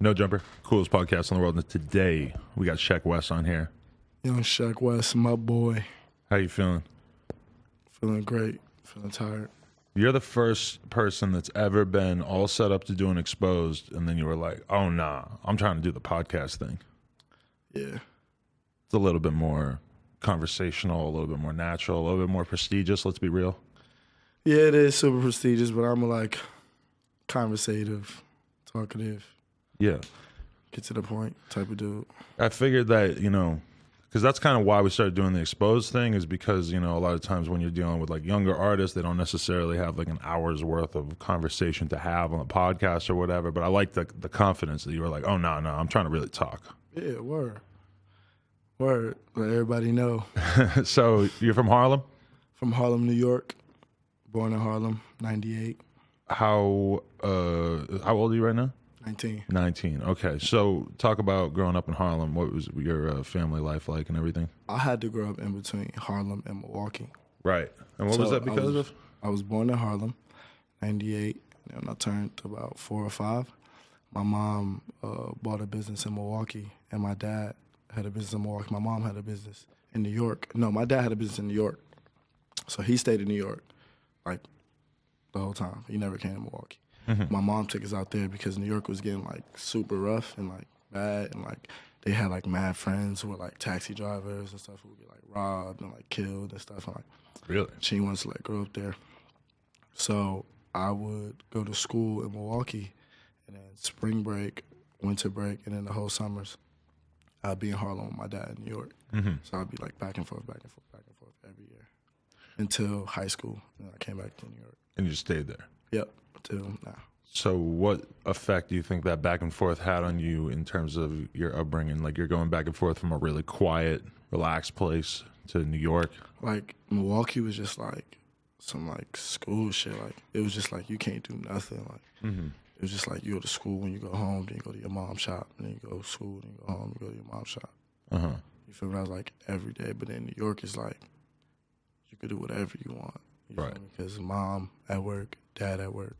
No Jumper, coolest podcast in the world. And today we got Sheck Wes on here. Young Sheck Wes, my boy. How you feeling? Feeling great. Feeling tired. You're the first person that's ever been all set up to do an exposed, and then you were like, "Oh nah, I'm trying to do the podcast thing." Yeah. It's a little bit more conversational, a little bit more natural, a little bit more prestigious. Let's be real. Yeah, it is super prestigious, but I'm like conversative, talkative. Yeah. Get to the point type of dude. I figured that, because that's kind of why we started doing the exposed thing, is because, a lot of times when you're dealing with like younger artists, they don't necessarily have like an hour's worth of conversation to have on a podcast or whatever. But I like the confidence that you were like, "Oh, no, I'm trying to really talk." Yeah, word. Let everybody know. So you're from Harlem? From Harlem, New York. Born in Harlem, 98. How old are you right now? 19. 19. Okay. So talk about growing up in Harlem. What was your family life like and everything? I had to grow up in between Harlem and Milwaukee. Right. And what was that because of? I was born in Harlem, 98. And when I turned about 4 or 5, my mom bought a business in Milwaukee, and my dad had a business in Milwaukee. My mom had a business in New York. No, my dad had a business in New York. So he stayed in New York, like, the whole time. He never came to Milwaukee. Mm-hmm. My mom took us out there because New York was getting like super rough and like bad, and like they had like mad friends who were like taxi drivers and stuff who would get like robbed and like killed and stuff. And like, really, she wanted to like grow up there. So I would go to school in Milwaukee, and then spring break, winter break, and then the whole summers, I'd be in Harlem with my dad in New York. Mm-hmm. So I'd be like back and forth every year until high school. And then I came back to New York. And you just stayed there? Yep. Now. So what effect do you think that back and forth had on you in terms of your upbringing? Like, you're going back and forth from a really quiet, relaxed place to New York. Like, Milwaukee was just like some like school shit. Like, it was just like you can't do nothing. Like, mm-hmm. It was just like you go to school, when you go home, then you go to your mom's shop, and then you go to school, then you go home, you go to your mom's shop. Uh-huh. You feel me? I was like every day. But then New York is like you could do whatever you want. You right. feel me? Because mom at work, dad at work.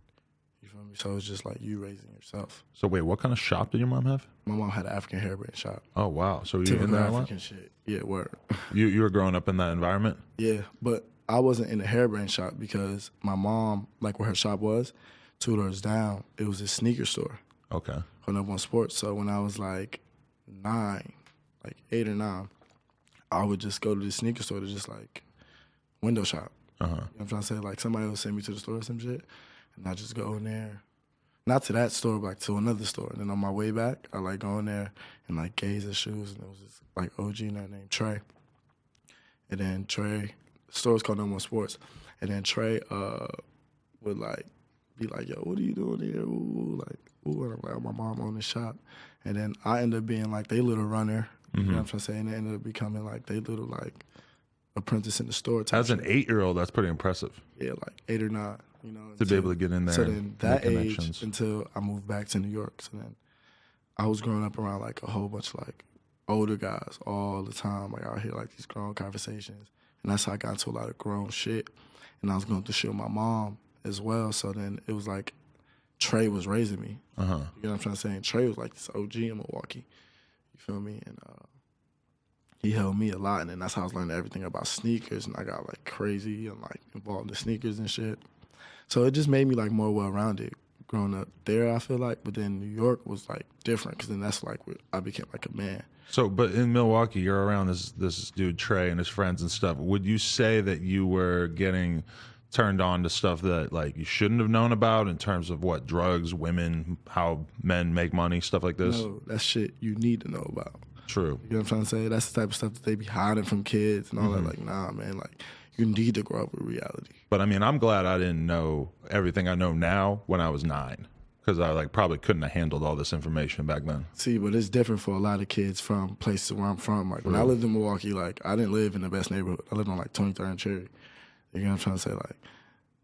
You feel me? So it's just like you raising yourself. So wait, what kind of shop did your mom have? My mom had an African hair braid shop. Oh, wow. So you in that African shit. Yeah, word. You were growing up in that environment? Yeah, but I wasn't in the hair braid shop because my mom, like where her shop was, 2 doors down, it was a sneaker store. Okay. Hung up on sports. So when I was like 9, like 8 or 9, I would just go to the sneaker store to just like window shop. Uh-huh. You know what I'm trying to say? Like somebody would send me to the store or some shit, and I just go in there. Not to that store, but like to another store. And then on my way back, I like go in there and like gaze at shoes, and it was this like OG in there named Trey. And then Trey, the store was called No More Sports. And then Trey would like be like, "Yo, what are you doing here?" Ooh, like, ooh, and I'm like, "Oh, my mom owned the shop." And then I ended up being like they little runner. Mm-hmm. You know what I'm trying to say? And they ended up becoming like they little like apprentice in the store. As an 8-year-old, that's pretty impressive. Yeah, like 8 or 9. You know, to be able to get in there. So then that age until I moved back to New York. So then I was growing up around like a whole bunch of like older guys all the time. Like I hear like these grown conversations, and that's how I got into a lot of grown shit. And I was going through shit with my mom as well. So then it was like Trey was raising me. Uh-huh. You know what I'm trying to say? And Trey was like this OG in Milwaukee. You feel me? And he helped me a lot. And then that's how I was learning everything about sneakers. And I got like crazy and like involved in sneakers and shit. So it just made me like more well-rounded growing up there, I feel like. But then New York was like different, because then that's like where I became like a man. So, but in Milwaukee, you're around this dude Trey and his friends and stuff. Would you say that you were getting turned on to stuff that like you shouldn't have known about in terms of what drugs, women, how men make money, stuff like this? No, that's shit you need to know about. True. You know what I'm trying to say? That's the type of stuff that they be hiding from kids and all that. Like, nah, man, like you need to grow up with reality. But I mean, I'm glad I didn't know everything I know now when I was 9, because I like probably couldn't have handled all this information back then. See, but it's different for a lot of kids from places where I'm from. Like when I lived in Milwaukee, like I didn't live in the best neighborhood. I lived on like 23rd and Cherry. You know what I'm trying to say? Like,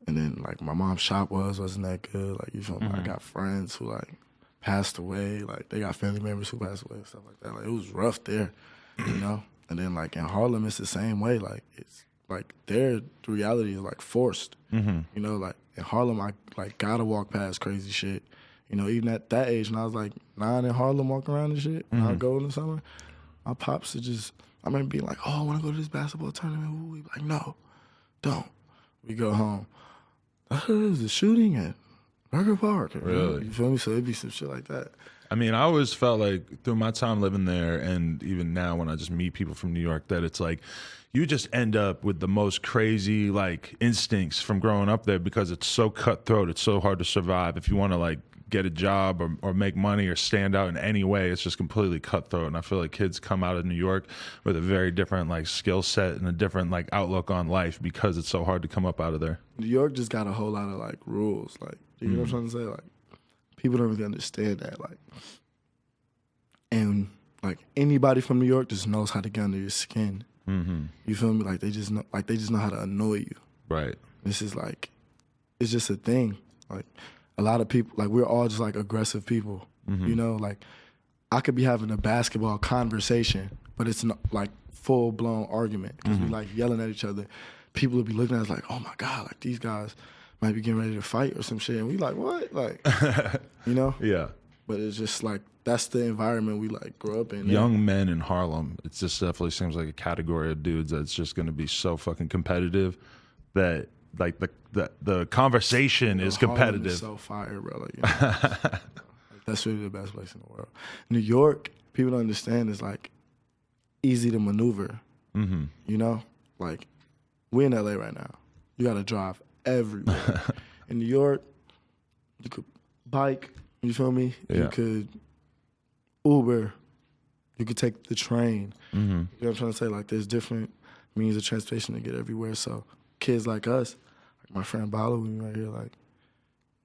and then like my mom's shop wasn't that good. Like, you feel me? I got friends who like passed away. Like they got family members who passed away and stuff like that. Like it was rough there, you know? And then like in Harlem, it's the same way. Like it's like their reality is like forced. You know, like in Harlem, I like gotta walk past crazy shit. You know, even at that age, when I was like 9 in Harlem, walking around and shit, when I would go in the summer, my pops would just, I remember being like, oh, I want to go to this basketball tournament. Ooh, he'd be like, no, don't. We go home. There's a shooting at Burger Park. Really? You feel me? So it'd be some shit like that. I mean, I always felt like through my time living there, and even now when I just meet people from New York, that it's like you just end up with the most crazy like instincts from growing up there because it's so cutthroat. It's so hard to survive. If you want to like get a job or make money or stand out in any way, it's just completely cutthroat. And I feel like kids come out of New York with a very different like skill set and a different like outlook on life because it's so hard to come up out of there. New York just got a whole lot of like rules. Like, you know what I'm trying to say? Like, people don't really understand that. Like, and like anybody from New York just knows how to get under your skin. You feel me? Like they just know how to annoy you. Right. This is like, it's just a thing. Like a lot of people, like we're all just like aggressive people. You know, like I could be having a basketball conversation, but it's not like full blown argument because we like yelling at each other. People would be looking at us like, oh my God, like these guys might be getting ready to fight or some shit. And we like, what? Like, you know? Yeah. But it's just like, that's the environment we like grew up in. Young men in Harlem, it just definitely seems like a category of dudes that's just going to be so fucking competitive that like the conversation is competitive. Harlem is so fire, bro. Like, you know, like, that's really the best place in the world. New York, people don't understand, is like easy to maneuver. You know, like we're in LA right now. You got to drive everywhere. In New York, you could bike. You feel me? Yeah. You could Uber. You could take the train. You know what I'm trying to say? Like, there's different means of transportation to get everywhere. So kids like us, like my friend Bala, we right here, like,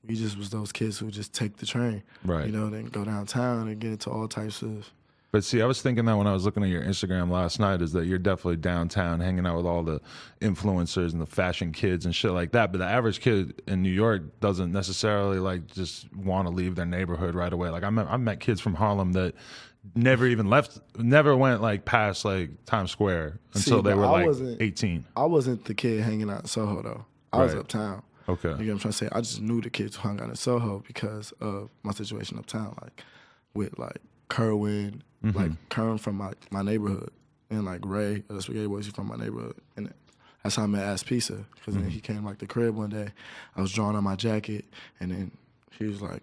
we just was those kids who just take the train. Right. You know, then go downtown and get into all types of... But see, I was thinking that when I was looking at your Instagram last night is that you're definitely downtown hanging out with all the influencers and the fashion kids and shit like that. But the average kid in New York doesn't necessarily like just want to leave their neighborhood right away. Like I met kids from Harlem that never went like past like Times Square until they were like 18. I wasn't the kid hanging out in Soho though. I was uptown. Okay. You know what I'm trying to say? I just knew the kids who hung out in Soho because of my situation uptown, like with like Kerwin, like Kern from my neighborhood, and like Ray, the Spaghetti Boys, he's from my neighborhood, and that's how I met Ass Pizza. Because then he came like the crib one day. I was drawing on my jacket, and then he was like,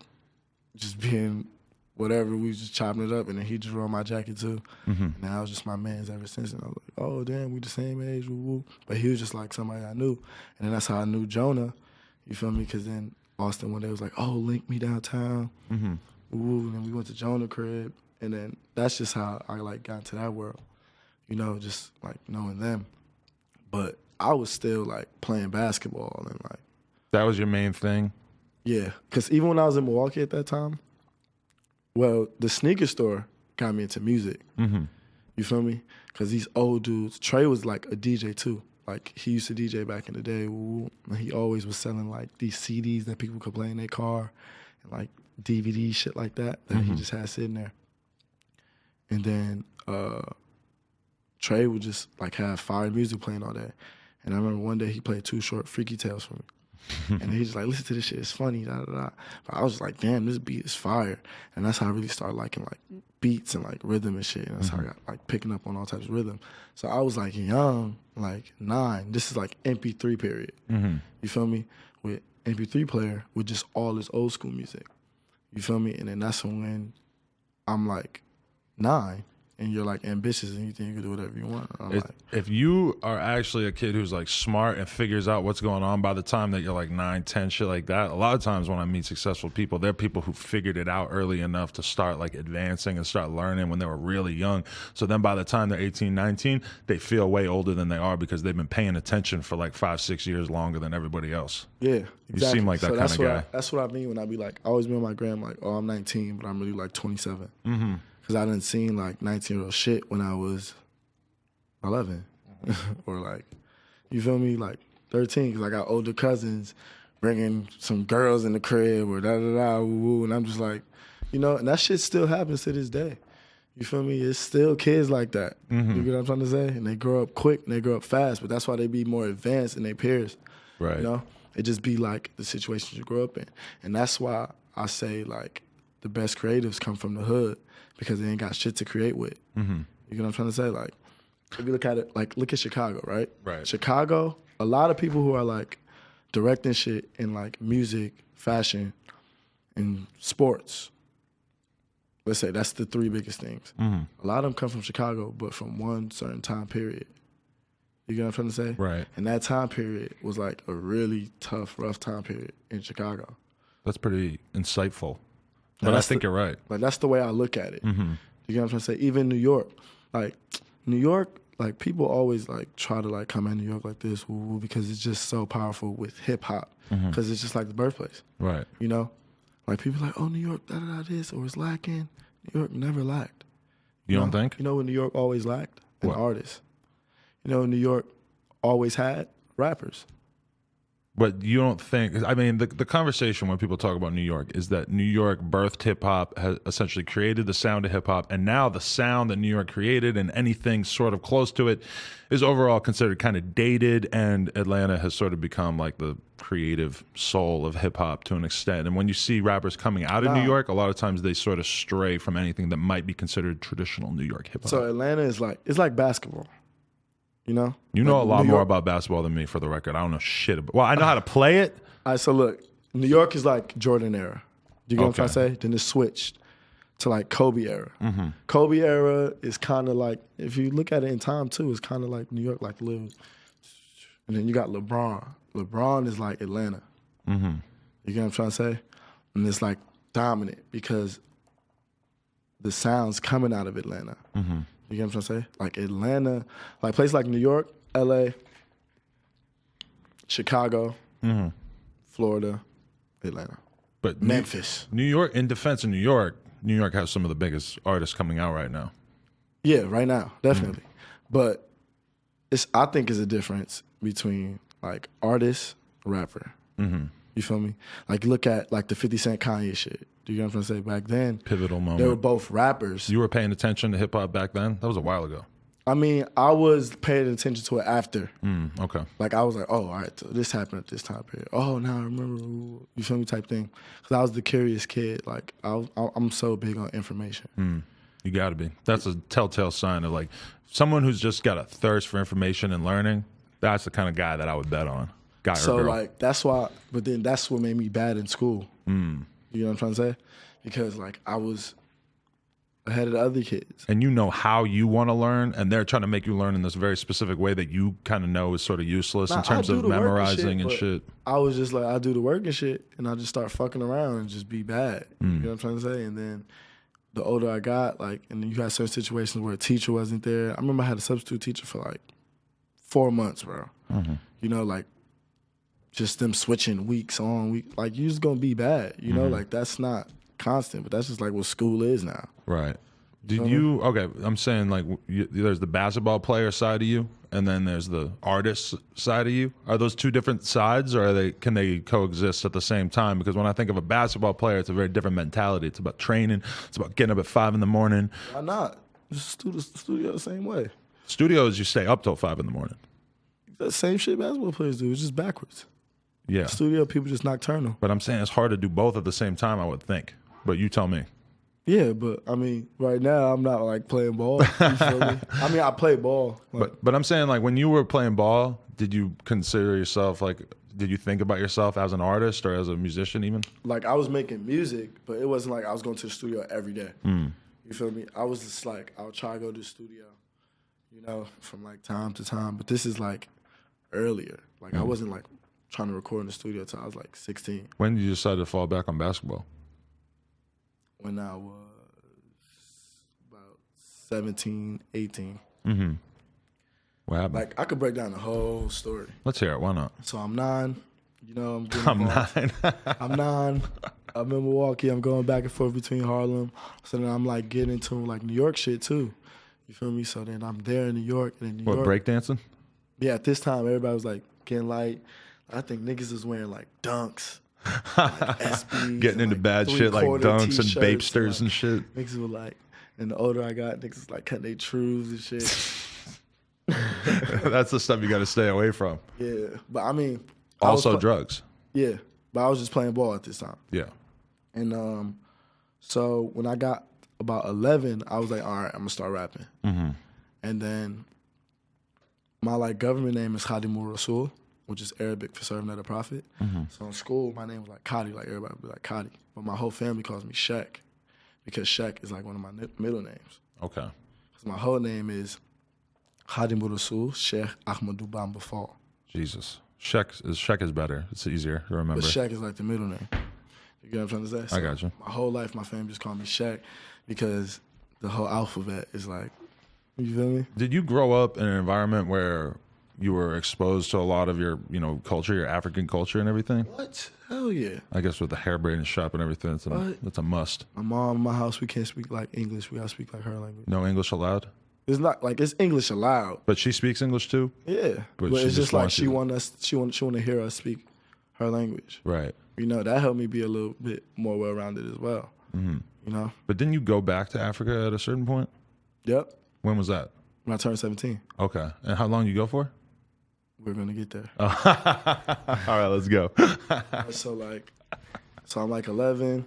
just being whatever. We was just chopping it up, and then he drew on my jacket too. And I was just my man's ever since. And I was like, oh damn, we the same age, woo woo. But he was just like somebody I knew, and then that's how I knew Jonah. You feel me? Because then Austin one day was like, oh, link me downtown. Woo woo. And then we went to Jonah crib. And then that's just how I like got into that world, you know, just like knowing them. But I was still like playing basketball and like. That was your main thing? Yeah, because even when I was in Milwaukee at that time, well, the sneaker store got me into music. You feel me? Because these old dudes, Trey was like a DJ too. Like he used to DJ back in the day. And he always was selling like these CDs that people could play in their car and like DVD shit like that he just had sitting there. And then Trey would just like have fire music playing all day. And I remember one day he played Too Short Freaky Tales for me. And he's just like, listen to this shit, it's funny, da da da. But I was just like, damn, this beat is fire. And that's how I really started liking like beats and like rhythm and shit. And that's how I got like picking up on all types of rhythm. So I was like young, like 9. This is like MP3 period. You feel me? With MP3 player with just all this old school music. You feel me? And then that's when I'm like 9 and you're like ambitious and you think you can do whatever you want. If you are actually a kid who's like smart and figures out what's going on by the time that you're like 9, 10, shit like that, a lot of times when I meet successful people, they're people who figured it out early enough to start like advancing and start learning when they were really young. So then by the time they're 18, 19, they feel way older than they are because they've been paying attention for like 5, 6 years longer than everybody else. Yeah, exactly. You seem like that kind of guy. That's what I mean when I be like, I always be on my gram like, oh, I'm 19, but I'm really like 27. Because I done seen like 19-year-old shit when I was 11. Or like, you feel me? Like 13, because I got older cousins bringing some girls in the crib or da-da-da, woo-woo. And I'm just like, you know, and that shit still happens to this day. You feel me? It's still kids like that. Mm-hmm. You get what I'm trying to say? And they grow up quick and they grow up fast, but that's why they be more advanced than their peers. Right. You know? It just be like the situations you grow up in. And that's why I say like the best creatives come from the hood because they ain't got shit to create with. Mm-hmm. You get what I'm trying to say? Like, if you look at it, like, look at Chicago, right? Right. Chicago, a lot of people who are like directing shit in like music, fashion, and sports. Let's say that's the three biggest things. Mm-hmm. A lot of them come from Chicago, but from one certain time period. You get what I'm trying to say? Right. And that time period was like a really tough, rough time period in Chicago. That's pretty insightful. But I think you're right. Like, that's the way I look at it. Mm-hmm. You get what I'm trying to say? Even New York. Like, New York, like, people always, like, try to, like, come at New York like this because it's just so powerful with hip-hop. Because it's just like the birthplace. Right. You know? Like, people are like, oh, New York, da-da-da this, or it's lacking. New York never lacked. You don't think? You know what New York always lacked? An What? artist. You know what New York always had? Rappers. But you don't think, I mean, the conversation when people talk about New York is that New York birthed hip hop, has essentially created the sound of hip hop, and now the sound that New York created and anything sort of close to it is overall considered kind of dated, and Atlanta has sort of become like the creative soul of hip hop to an extent. And when you see rappers coming out of New York, a lot of times they sort of stray from anything that might be considered traditional New York hip hop. So Atlanta is like, it's like basketball. You know? You know like a lot New more York- about basketball than me, for the record. I don't know shit about. Well, I know how to play it. All right, so look, New York is like Jordan era. You get what I'm trying to Okay. say? Then it switched to like Kobe era. Mm-hmm. Kobe era is kind of like, if you look at it in time too, it's kind of like New York, like little. And then you got LeBron. LeBron is like Atlanta. Mm-hmm. You get what I'm trying to say? And it's like dominant because the sound's coming out of Atlanta. Mm-hmm. You get what I'm trying to say? Like Atlanta, like places like New York, LA, Chicago, Florida, Atlanta. But Memphis. New York, in defense of New York has some of the biggest artists coming out right now. Yeah, right now, definitely. But I think it's a difference between like artist, rapper. You feel me? Like look at like the 50 Cent Kanye shit. Do you know what I'm trying to say? Back then, Pivotal moment. they were both rappers. You were paying attention to hip hop back then? That was a while ago. I mean, I was paying attention to it after. Okay. Like I was like, oh, all right, so this happened at this time period. Oh, now I remember. You feel me? Type thing. Because I was the curious kid. Like I'm so big on information. You got to be. That's a telltale sign of like someone who's just got a thirst for information and learning. That's the kind of guy that I would bet on. Guy So or girl. like that's why. But then that's what made me bad in school. You know what I'm trying to say? Because like I was ahead of the other kids. And you know how you want to learn, and they're trying to make you learn in this very specific way that you kind of know is sort of useless in terms of memorizing and shit. I was just like, I do the work and shit, and I just start fucking around and just be bad. You know what I'm trying to say? And then the older I got, like, and then you had certain situations where a teacher wasn't there. I remember I had a substitute teacher for like 4 months, bro. You know, like just them switching weeks on week. Like you just gonna be bad. You know, like that's not constant, but that's just like what school is now. Right. Did you? Okay, I'm saying like there's the basketball player side of you, and then there's the artist side of you. Are those two different sides, or can they coexist at the same time? Because when I think of a basketball player, it's a very different mentality. It's about training. It's about getting up at 5 a.m. Why not? Just studio the same way. Studios, you stay up till 5 a.m. The same shit basketball players do. It's just backwards. Yeah. Studio people just nocturnal. But I'm saying it's hard to do both at the same time, I would think. But you tell me. Yeah, but I mean, right now I'm not like playing ball. You feel me? I mean, I play ball. Like, But I'm saying like when you were playing ball, did you consider yourself like, did you think about yourself as an artist or as a musician even? like I was making music, but it wasn't like I was going to the studio every day. You feel me? I was just like, I would try to go to the studio, you know, from like time to time. But this is like earlier. Like I wasn't like trying to record in the studio till I was like 16. When did you decide to fall back on basketball? When I was about 17, 18. What happened? Like I could break down the whole story. Let's hear it. Why not? So I'm 9. You know, I'm getting I'm involved. 9. I'm 9. I'm in Milwaukee. I'm going back and forth between Harlem. So then I'm like getting into like New York shit too. You feel me? So then I'm there in New York. And in New What, York, breakdancing? yeah, at this time everybody was like getting light. I think niggas was wearing like dunks, like SBs, Getting and, into like, bad shit like 3/4 dunks and t-shirts, bapesters and shit. Niggas were like, And the older I got, niggas like cut their trues and shit. That's the stuff you got to stay away from. Yeah, but I mean, Also drugs. Yeah, but I was just playing ball at this time. Yeah. And so when I got about 11, I was like, all right, I'm gonna start rapping. Mm-hmm. And then my like government name is Khadimur Rasul, which is Arabic for servant of the prophet. Mm-hmm. So in school, my name was like Kadi, like everybody would be like Kadi. But my whole family calls me Sheck because Sheck is like one of my middle names. Okay. Because my whole name is Khadimur Rasul Sheikh Ahmadu Bamba Fall. Jesus. Sheck is better. It's easier to remember. But Sheck is like the middle name. You get what I'm trying to say? So I got you. My whole life, my family just called me Sheck because the whole alphabet is like, you feel me? Did you grow up in an environment where you were exposed to a lot of your, culture, your African culture and everything? What? Hell yeah. I guess with the hair braiding shop and everything, that's a must. My mom, in my house, we can't speak like English. We gotta speak like her language. No English allowed? It's not like it's English allowed. But she speaks English too? Yeah. But it's just like she want to hear us speak her language. Right. That helped me be a little bit more well-rounded as well. Mm-hmm. But didn't you go back to Africa at a certain point? Yep. When was that? When I turned 17. Okay. And how long you go for? We're going to get there. All right, let's go. So I'm like 11.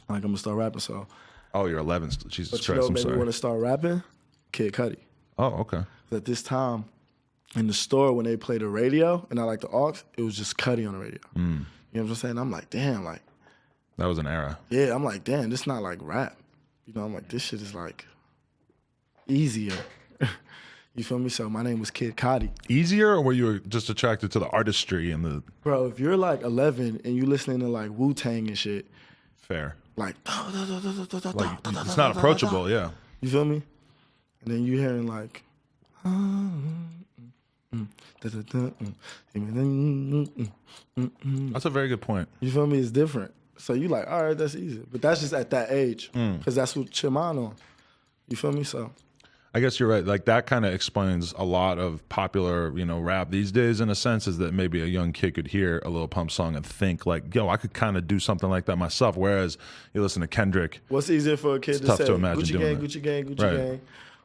I'm going to start rapping. So. Oh, you're 11. Jesus but Christ, I'm sorry. sorry. Want to start rapping? Kid Cudi. Oh, okay. At this time, in the store, when they played the radio, and I like the aux, it was just Cudi on the radio. Mm. You know what I'm saying? I'm like, damn, like. That was an era. Yeah, I'm like, damn, this not like rap. I'm like, this shit is like easier. You feel me? So my name was Kid Cudi. Easier, or were you just attracted to the artistry and the... Bro, if you're like 11 and you listening to like Wu-Tang and shit. Fair. Like it's not approachable, yeah. You feel me? And then you hearing like... That's a very good point. You feel me? It's different. So you like, all right, that's easy. But that's just at that age. Because that's what your mind on. You feel me? So... I guess you're right. Like that kind of explains a lot of popular, rap these days in a sense, is that maybe a young kid could hear a Lil Pump song and think like, yo, I could kind of do something like that myself. Whereas you listen to Kendrick. What's easier for a kid to tough say, to imagine Gucci doing gang, that. Gucci gang, Gucci Right. gang,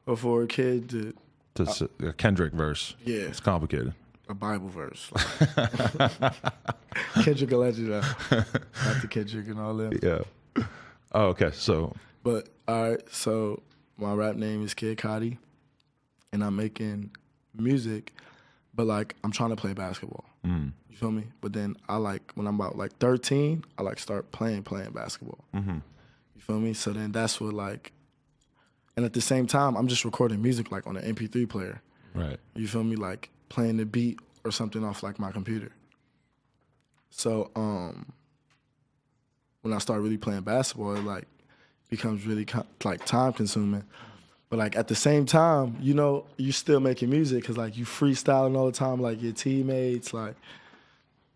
or for a kid to a Kendrick verse? Yeah. It's complicated. A Bible verse. Kendrick a legend, not the Kendrick and all that. Yeah. Oh, okay. So. But all right, so my rap name is Kid Cudi. And I'm making music, but like I'm trying to play basketball. You feel me? But then when I'm about like 13, I start playing basketball. Mm-hmm. You feel me? So then that's what and at the same time, I'm just recording music like on an MP3 player. Right. You feel me? Like playing the beat or something off like my computer. So when I start really playing basketball, it like becomes really like time consuming. But like at the same time, you still making music because like you freestyling all the time, like your teammates, like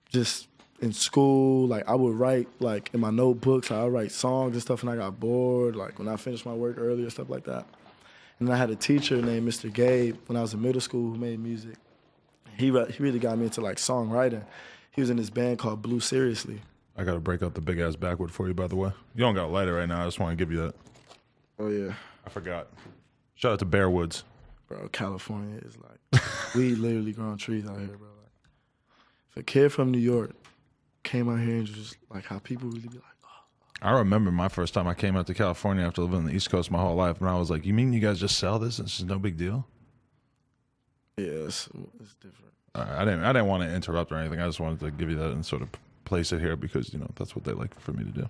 just in school, like I would write like in my notebooks, I would write songs and stuff, and I got bored, like when I finished my work early or stuff like that. And I had a teacher named Mr. Gabe when I was in middle school who made music. He really got me into like songwriting. He was in this band called Blue Seriously. I got to break out the big ass backwood for you, by the way. You don't got to light it right now. I just want to give you that. Oh yeah. I forgot. Shout out to Bearwoods. Bro, California is like, we literally growing trees out here, bro. Like, if a kid from New York came out here and just like how people really be like, oh. I remember my first time I came out to California after living on the East Coast my whole life, and I was like, you mean you guys just sell this? It's just no big deal? Yeah, it's different. I didn't want to interrupt or anything. I just wanted to give you that and sort of place it here because, that's what they like for me to do.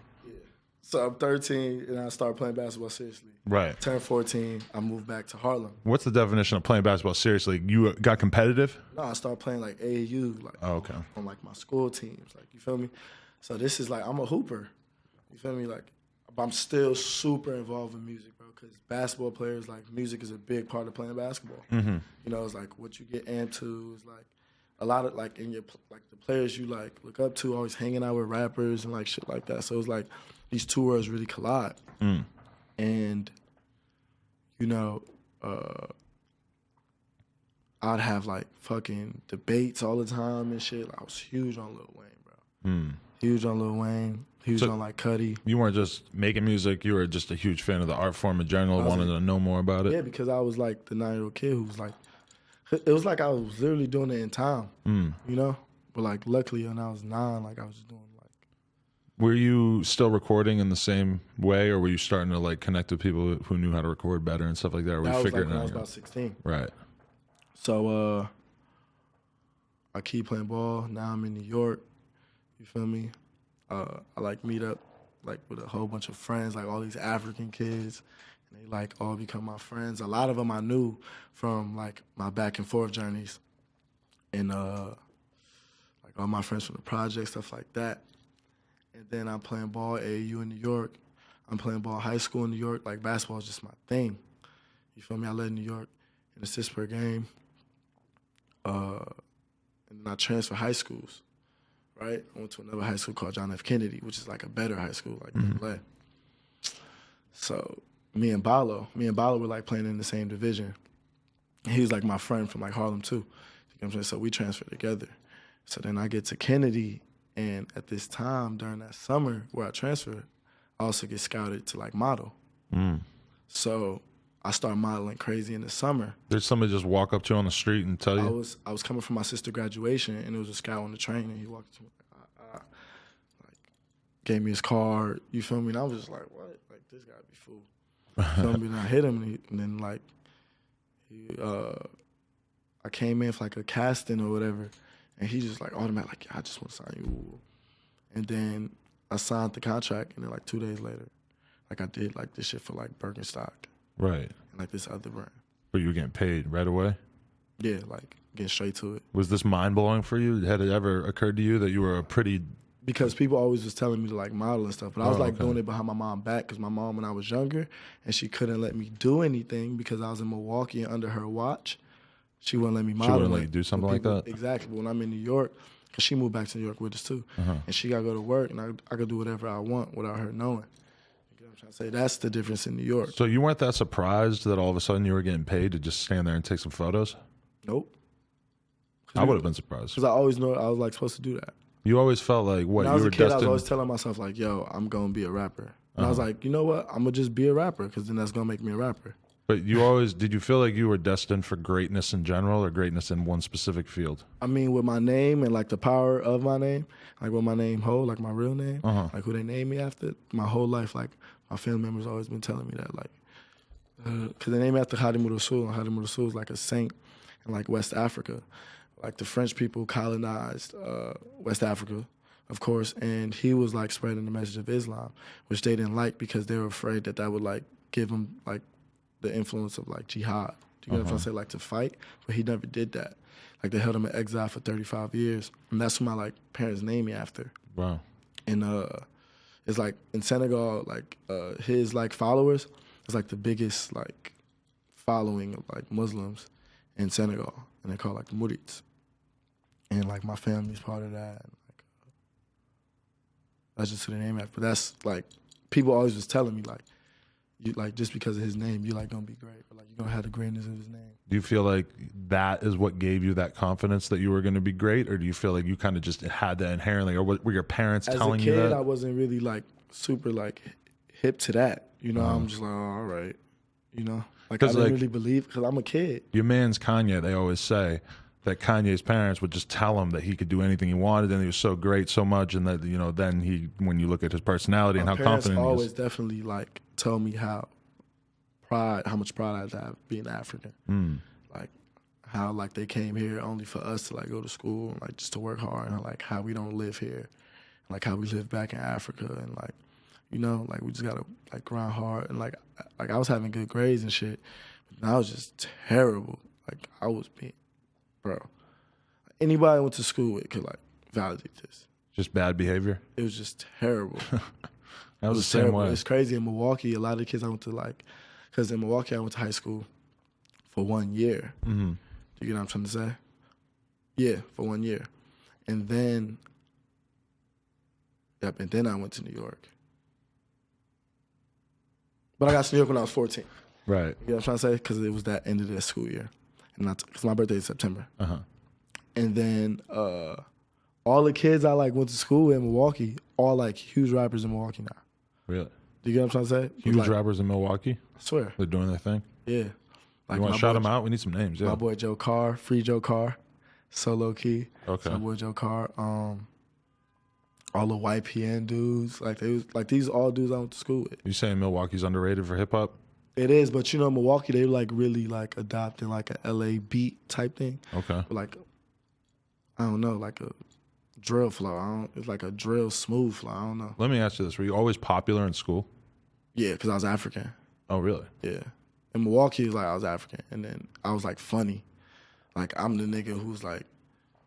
So I'm 13 and I started playing basketball seriously. Right. Turned 14, I moved back to Harlem. What's the definition of playing basketball seriously? You got competitive? No, I started playing like AAU, like on like my school teams, like you feel me? So this is like I'm a hooper. You feel me? Like but I'm still super involved in music, bro, because basketball players, like music is a big part of playing basketball. Mm-hmm. It's like what you get into is like a lot of like in your like the players you like look up to always hanging out with rappers and like shit like that. So it's like these two worlds really collide. And, I'd have like fucking debates all the time and shit. Like, I was huge on Lil Wayne, bro. huge on Lil Wayne, huge on like Cudi. You weren't just making music; you were just a huge fan of the art form in general. Wanted to know more about it. Yeah, because I was like the 9-year-old kid who was like, it was like I was literally doing it in time, you know. But like, luckily, when I was 9, like I was just doing like. Were you still recording in the same way, or were you starting to like connect with people who knew how to record better and stuff like that? Or were you figuring when it out? I was about 16. Right. So I keep playing ball. Now I'm in New York. You feel me? I like meet up like with a whole bunch of friends, like all these African kids, and they like all become my friends. A lot of them I knew from like my back and forth journeys, and like all my friends from the project, stuff like that. And then I'm playing ball AAU in New York. I'm playing ball high school in New York. Like basketball is just my thing. You feel me? I led New York in assists per game. And then I transferred high schools, right? I went to another high school called John F. Kennedy, which is like a better high school, like LA. So me and Balo were like playing in the same division. He was like my friend from like Harlem too. You know what I'm saying? So we transferred together. So then I get to Kennedy, and at this time during that summer where I transferred, I also get scouted to like model. So I started modeling crazy in the summer. Did somebody just walk up to you on the street and tell you? I was coming from my sister's graduation, and it was a scout on the train, and he walked up to me like, like gave me his card. You feel me? And I was just like, what? Like this gotta be fool. You feel me? And I hit him, and then like I came in for like a casting or whatever, and he just like automatically like, yeah, I just want to sign you. And then I signed the contract, and then like 2 days later, like I did like this shit for like Birkenstock. Right. And like this other brand. But you were getting paid right away? Yeah, like getting straight to it. Was this mind-blowing for you? Had it ever occurred to you that you were a pretty... Because people always was telling me to like model and stuff, but I was like doing it behind my mom back because my mom, when I was younger, and she couldn't let me do anything because I was in Milwaukee and under her watch, she wouldn't let me model. She wouldn't let you do something like that? Exactly. But when I'm in New York, because she moved back to New York with us too, and she got to go to work, and I could do whatever I want without her knowing. I'm trying to say that's the difference in New York. So you weren't that surprised that all of a sudden you were getting paid to just stand there and take some photos? Nope. I would have been surprised. Because I always know I was like supposed to do that. You always felt like what? When I you was were a kid, I was destined... always telling myself like, yo, I'm going to be a rapper. And I was like, you know what? I'm going to just be a rapper because then that's going to make me a rapper. But did you feel like you were destined for greatness in general or greatness in one specific field? I mean, with my name and like the power of my name, like what my name hold, like my real name, like who they named me after, my whole life, like my family members always been telling me that, like, because they named me after Hadimu Rasul, and Hadimu Rasul is like a saint in like West Africa. Like the French people colonized West Africa, of course, and he was like spreading the message of Islam, which they didn't like because they were afraid that would like give them like the influence of like jihad. Do you get what I'm trying to say? Like to fight, but he never did that. Like they held him in exile for 35 years, and that's who my like parents named me after. Wow. And it's like in Senegal, like his like followers is like the biggest like following of like Muslims in Senegal, and they call it like the Murids. And like my family's part of that. And, like, that's just who they name after. But that's like people always was telling me like, you like just because of his name, you like gonna be great, or like you're gonna have the greatness of his name. Do you feel like that is what gave you that confidence that you were going to be great, or do you feel like you kind of just had that inherently, or were your parents telling you that? As a kid, I wasn't really like super like hip to that. You know, I'm just like, oh, all right. You know, like I didn't really believe because I'm a kid. Your man's Kanye. They always say that Kanye's parents would just tell him that he could do anything he wanted, and he was so great, so much, and that then when you look at his personality and how confident he is. Always definitely like told me how much pride I had to have being African. Like how like they came here only for us to like go to school and like just to work hard, and like how we don't live here, like how we live back in Africa, and like like we just gotta like grind hard, and like I was having good grades and shit, but I was just terrible. Like I was being. Bro, anybody I went to school with could like validate this. Just bad behavior? It was just terrible. That was the same way. It's crazy. In Milwaukee, a lot of the kids I went to because in Milwaukee I went to high school for 1 year. Do you get what I'm trying to say? Yeah, for 1 year. And then, and then I went to New York. But I got to New York when I was 14. Right. You know what I'm trying to say? Because it was that end of the school year. And because my birthday is September. And then all the kids I like went to school in Milwaukee, all like huge rappers in Milwaukee now. Really? Do you get what I'm trying to say? Huge like, rappers in Milwaukee? I swear. They're doing their thing? Yeah. Like you want to shout them out? We need some names, yeah. My boy Joe Carr, Free Joe Carr, Solo Key. Okay. My boy Joe Carr. All the YPN dudes. Like these all dudes I went to school with. You saying Milwaukee's underrated for hip hop? It is, but you know, Milwaukee, they like really like adopting like a LA beat type thing. Okay. But like, I don't know, like a drill flow. It's like a drill smooth flow. I don't know. Let me ask you this. Were you always popular in school? Yeah, because I was African. Oh, really? Yeah. In Milwaukee, like I was African. And then I was like funny. Like I'm the nigga who's like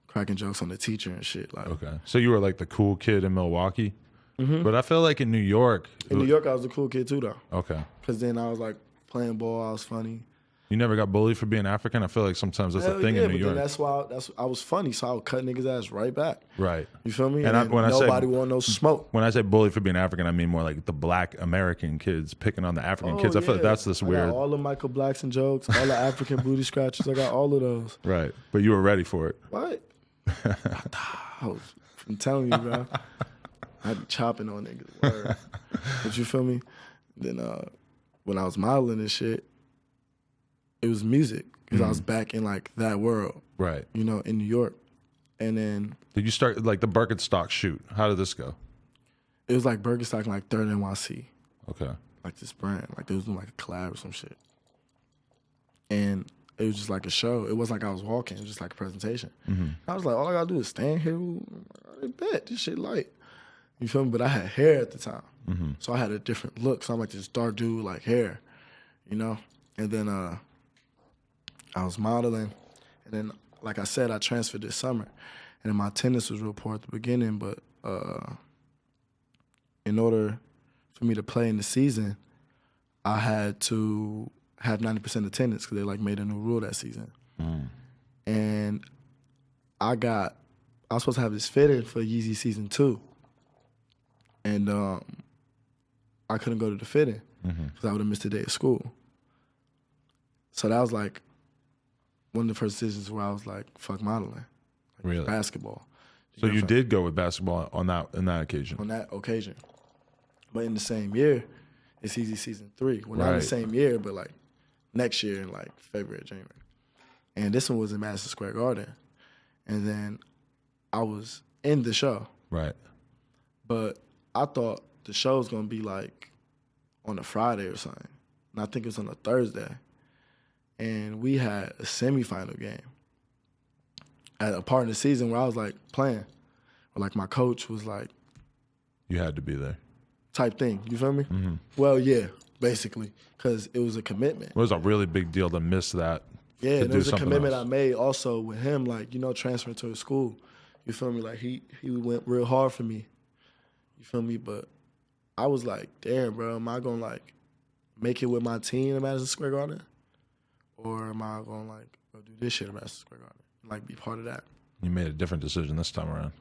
cracking jokes on the teacher and shit. Like, okay. So you were like the cool kid in Milwaukee? Mm-hmm. But I feel like in New York. In New York, I was a cool kid too, though. Okay. Because then I was like playing ball. I was funny. You never got bullied for being African? I feel like sometimes that's a thing yeah, in New but York. Then that's why I was funny, so I would cut niggas' ass right back. Right. You feel me? And when nobody want no smoke. When I say bullied for being African, I mean more like the black American kids picking on the African kids. I feel like that's this I weird. got all the Michael Blackson jokes, all the African booty scratches. I got all of those. Right. But you were ready for it. What? I'm telling you, bro. I be chopping on niggas. Word. But you feel me? Then when I was modeling and shit, it was music because I was back in like that world. Right. You know, in New York. And then did you start like the Birkenstock shoot? How did this go? It was like Birkenstock and like Third NYC. Okay. Like this brand. Like they was doing like a collab or some shit. And it was just like a show. It wasn't like I was walking. It was just like a presentation. Mm-hmm. I was like, all I gotta do is stand here. I bet this shit light. You feel me? But I had hair at the time. Mm-hmm. So I had a different look. So I'm like this dark dude, like hair, you know? And then I was modeling. And then, like I said, I transferred this summer. And then my attendance was real poor at the beginning. But in order for me to play in the season, I had to have 90% attendance because they like made a new rule that season. Mm. And I was supposed to have this fitting for Yeezy season 2. And I couldn't go to the fitting because I would have missed a day of school. So that was like one of the first decisions where I was like, fuck modeling. Like, really? Basketball. So you did go with basketball on that occasion? On that occasion. But in the same year, it's Yeezy season 3. Well, not in the same year, but like next year in like February, January. And this one was in Madison Square Garden. And then I was in the show. Right. But I thought the show was going to be like on a Friday or something. And I think it was on a Thursday. And we had a semifinal game at a part of the season where I was like playing. Or like my coach was like, you had to be there. Type thing. You feel me? Mm-hmm. Well, yeah, basically. Because it was a commitment. It was a really big deal to miss that. Yeah, and it was a commitment I made also with him, like, you know, transferring to a school. You feel me? Like, he went real hard for me. You feel me? But I was like, damn, bro, am I going to, like, make it with my team in Madison Square Garden? Or am I going to, like, go do this shit in Madison Square Garden? Like, be part of that. You made a different decision this time around.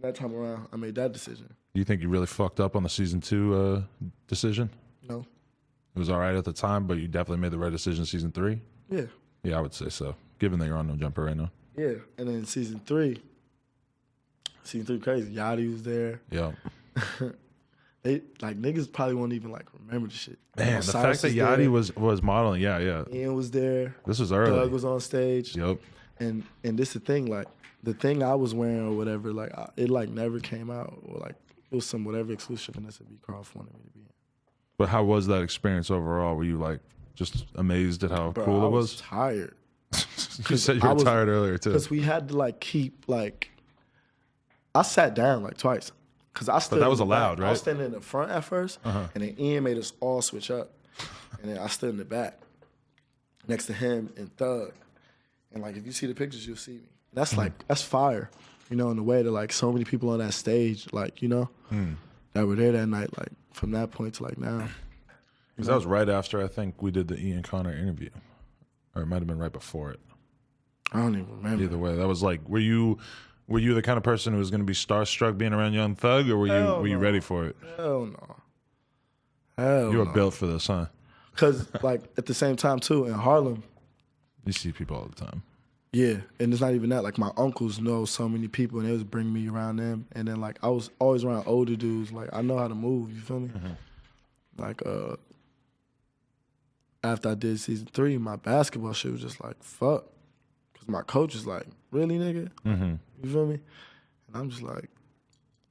That time around, I made that decision. Do you think you really fucked up on the season 2 decision? No. It was all right at the time, but you definitely made the right decision season 3? Yeah. Yeah, I would say so, given that you're on No Jumper right now. Yeah, and then season 3 crazy. Yachty was there. Yeah. They like niggas probably won't even like remember the shit. Man, the fact that Yachty was modeling, yeah. Ian was there. This was early. Doug was on stage. Yep. And this the thing, like the thing I was wearing or whatever, like it like never came out or like it was some whatever exclusive Vanessa B. Croft wanted me to be in. But how was that experience overall? Were you like just amazed at how cool it was? I was tired. You said you were tired earlier too. Because we had to like keep like, I sat down like twice. Cause I stood. But that was allowed, right? I was standing in the front at first, and then Ian made us all switch up, and then I stood in the back, next to him and Thug, and like if you see the pictures, you'll see me. That's like that's fire, you know, in the way that like so many people on that stage, like you know, that were there that night, like from that point to like now. Because that was right after I think we did the Ian Connor interview, or it might have been right before it. I don't even remember. Either way, that was like, were you the kind of person who was going to be starstruck being around Young Thug, or were you ready for it? Hell no. Hell You were no. built for this, huh? Because like at the same time too in Harlem, You see people all the time. Yeah, and it's not even that. Like my uncles know so many people, and they was bring me around them. And then like I was always around older dudes. Like I know how to move. You feel me? Like after I did season 3, my basketball shit was just like fuck, because my coach is like, really, nigga? You feel me? And I'm just like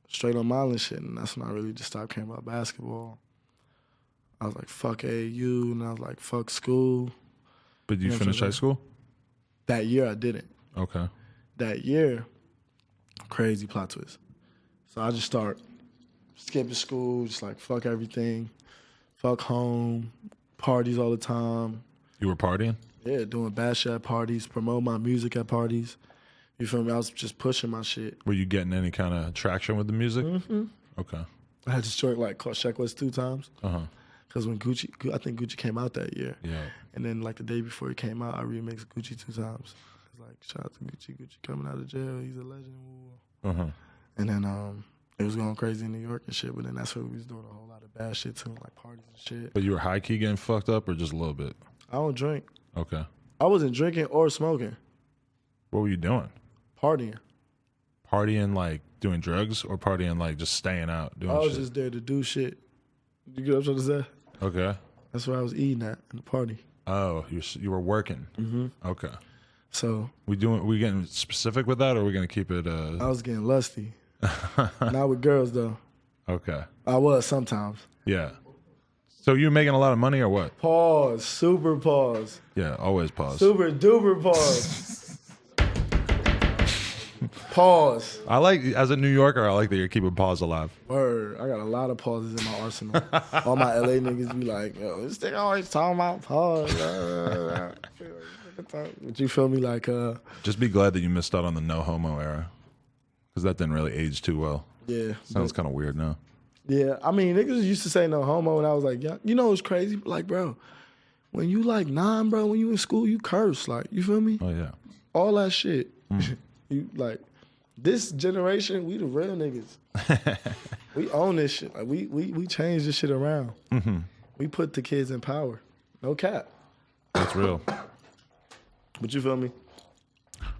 straight on my island shit, and that's when I really just stopped caring about basketball. I was like, fuck AAU, and I was like, fuck school. But you finish high school? That year I didn't. Okay. That year, crazy plot twist. So I just start skipping school, just like fuck everything, fuck home, parties all the time. You were partying? Yeah, doing bad shit at parties, promote my music at parties. You feel me? I was just pushing my shit. Were you getting any kind of traction with the music? Okay. I had this joint like called Sheck Wes 2 times. Because when I think Gucci came out that year. Yeah. And then like the day before he came out, I remixed Gucci 2 times. It's like, shout out to Gucci. Gucci coming out of jail. He's a legend. And then it was going crazy in New York and shit. But then that's where we was doing a whole lot of bad shit too, like parties and shit. But you were high key getting fucked up or just a little bit? I don't drink. Okay. I wasn't drinking or smoking. What were you doing? Partying. Partying like doing drugs or partying like just staying out doing shit? I was just there to do shit. You get what I'm trying to say? Okay. That's where I was eating at in the party. Oh, you were working. Okay. So we getting specific with that, or are we gonna keep it? I was getting lusty. Not with girls though. Okay. I was sometimes. Yeah. So you making a lot of money or what? Pause. Super pause. Yeah, always pause. Super duper pause. Pause. I like, as a New Yorker, I like that you're keeping pause alive. Word. I got a lot of pauses in my arsenal. All my LA niggas be like, yo, this nigga always talking about pause. But you feel me? Like, just be glad that you missed out on the no homo era, because that didn't really age too well. Yeah. Sounds kind of weird now. Yeah. I mean, niggas used to say no homo, and I was like, yeah, you know, it's crazy. Like, bro, when you like 9, bro, when you in school, you curse. Like, you feel me? Oh yeah. All that shit. You like. This generation, we the real niggas. We own this shit. Like we change this shit around. We put the kids in power. No cap. That's real. But you feel me?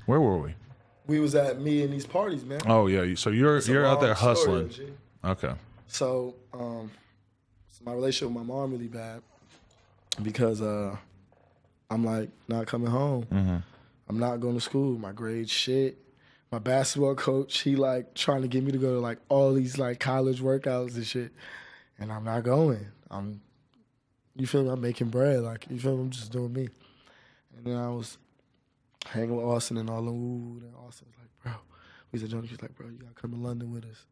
Where were we? We was at me and these parties, man. Oh yeah. So you're out there hustling. Okay. So my relationship with my mom really bad because I'm like not coming home. I'm not going to school. My grades shit. My basketball coach, he like trying to get me to go to like all these like college workouts and shit, and I'm not going. You feel me? I'm making bread. Like, you feel me? I'm just doing me. And then I was hanging with Austin and all them. And Austin was like, bro, we said, Johnny, he's like, bro, you gotta come to London with us.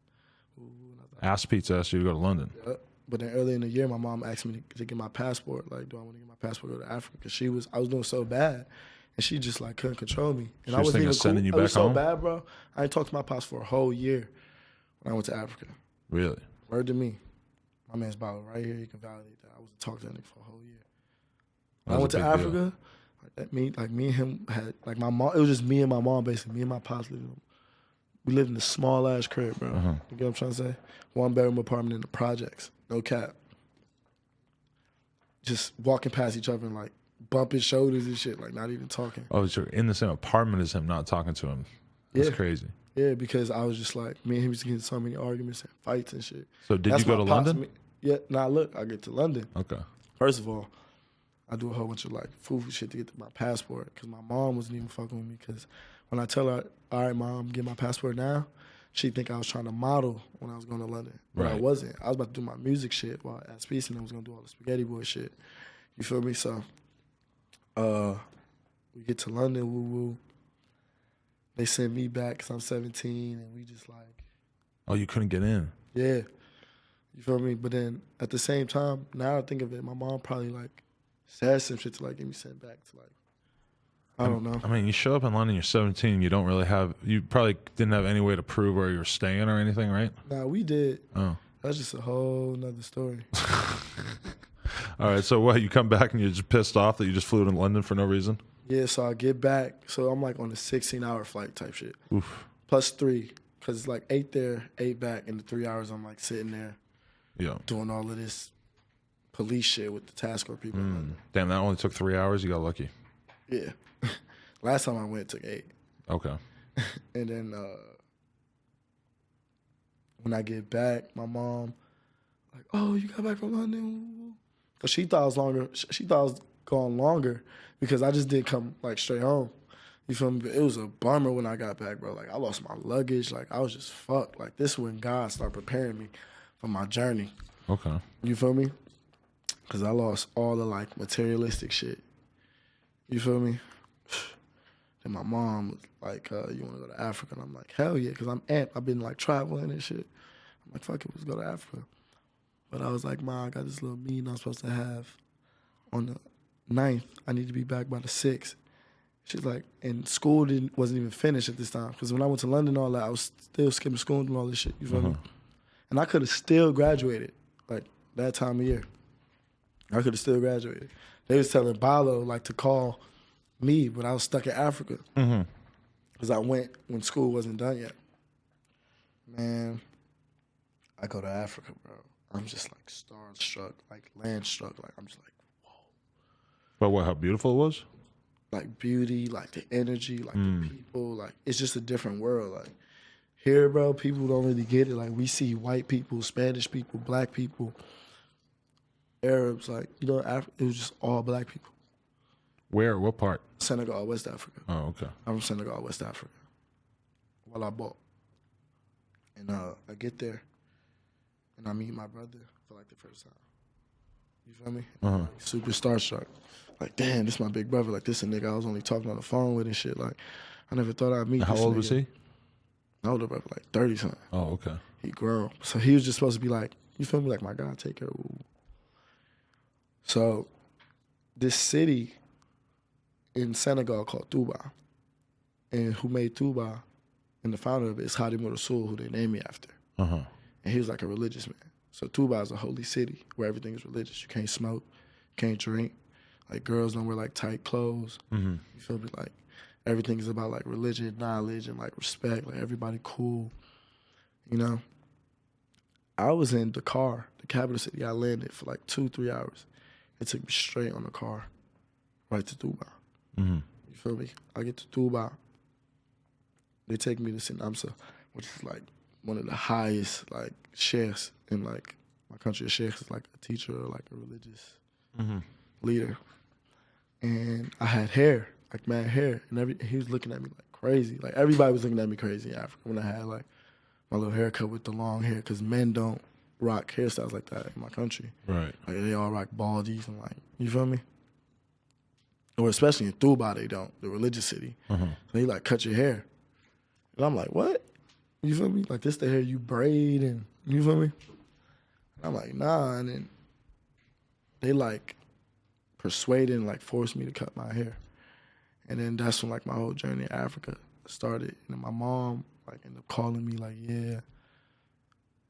And I was like, Ass Pizza asked you to go to London. Yeah. But then earlier in the year, my mom asked me to get my passport. Like, do I want to get my passport to go to Africa? Because I was doing so bad. And she just like couldn't control me. And She I was wasn't thinking even of sending cool. you I was back home? so bad, bro. I ain't talked to my pops for a whole year when I went to Africa. Really? Word to me. My man's Bible right here. You can validate that. I wasn't talking to that nigga for a whole year. When I went to Africa, me and him had like my mom. It was just me and my mom basically. Me and my pops lived. We lived in a small ass crib, bro. You get what I'm trying to say? 1-bedroom apartment in the projects. No cap. Just walking past each other and like bumping shoulders and shit, like not even talking. Oh, so you're in the same apartment as him, not talking to him. That's crazy. Yeah, because I was just like, me and him used to get in so many arguments and fights and shit. So did you go to London? Look, I get to London. Okay. First of all, I do a whole bunch of like foo-foo shit to get my passport because my mom wasn't even fucking with me because when I tell her, all right, mom, get my passport now, she think I was trying to model when I was going to London. But I wasn't. I was about to do my music shit while at Speece, and I was going to do all the Spaghetti Boy shit. You feel me? So we get to London, woo-woo. They send me back because I'm 17, and we just like... Oh, you couldn't get in? Yeah. You feel me? But then at the same time, now I think of it, my mom probably like said some shit to like get me sent back to like, I don't know. I mean, you show up in London, you're 17, you don't really have... You probably didn't have any way to prove where you were staying or anything, right? Nah, we did. Oh. That's just a whole nother story. All right, so what, you come back and you're just pissed off that you just flew to London for no reason? Yeah, so I get back. So I'm like on a 16-hour flight type shit. Oof. Plus 3, because it's like 8 there, 8 back. In the 3 hours, I'm like sitting there doing all of this police shit with the task force people. Damn, that only took 3 hours? You got lucky. Yeah. Last time I went, took 8. Okay. And then when I get back, my mom like, oh, you got back from London? Because she thought it was longer. She thought I was going longer because I just did come like straight home. You feel me? But it was a bummer when I got back, bro. Like I lost my luggage. Like I was just fucked. Like this is when God started preparing me for my journey. Okay. You feel me? Because I lost all the like materialistic shit. You feel me? And my mom was like, you want to go to Africa? And I'm like, hell yeah, because I'm amped. I've been like traveling and shit. I'm like, fuck it, let's go to Africa. But I was like, Ma, I got this little meeting I'm supposed to have on the 9th. I need to be back by the 6th. She's like, and school wasn't even finished at this time. Because when I went to London and all that, I was still skipping school and all this shit. You feel me? And I could have still graduated, like that time of year. I could have still graduated. They was telling Balo like to call me when I was stuck in Africa. Because I went when school wasn't done yet. Man, I go to Africa, bro. I'm just like starstruck, like land struck. Like I'm just like, whoa. But what, how beautiful it was? Like beauty, like the energy, like the people. Like it's just a different world. Like here, bro, people don't really get it. Like we see white people, Spanish people, black people, Arabs. Like, you know, it was just all black people. Where? What part? Senegal, West Africa. Oh, okay. I'm from Senegal, West Africa. Well, I bought. And I get there, and I meet my brother for like the first time. You feel me? Like, super starstruck. Like, damn, this my big brother. Like, this a nigga I was only talking on the phone with and shit. Like, I never thought I'd meet this nigga. How old was he? My older brother, like 30-something. Oh, okay. He grown. So he was just supposed to be like, you feel me? Like, my God, take care of you. So this city in Senegal called Touba, and who made Touba and the founder of it is Hadi Rasul, who they named me after. And he was like a religious man. So Touba is a holy city where everything is religious. You can't smoke, can't drink. Like girls don't wear like tight clothes. You feel me? Like everything is about like religion, knowledge, and like respect. Like everybody cool, you know? I was in Dakar, the capital city. I landed for like 2-3 hours. It took me straight on the car right to Touba. You feel me? I get to Touba. They take me to St. Amsa, which is like one of the highest like sheikhs in like my country. A sheikh is like a teacher or like a religious leader. And I had hair, like mad hair, and he was looking at me like crazy. Like everybody was looking at me crazy in Africa when I had like my little haircut with the long hair, because men don't rock hairstyles like that in my country. Right. Like they all rock baldies and like, you feel me? Or especially in Touba, they don't, the religious city. So he like, cut your hair. And I'm like, what? You feel me? Like this the hair you braid and, you feel me? And I'm like, nah. And then they like persuaded and like forced me to cut my hair. And then that's when like my whole journey in Africa started. And then my mom like ended up calling me like, yeah.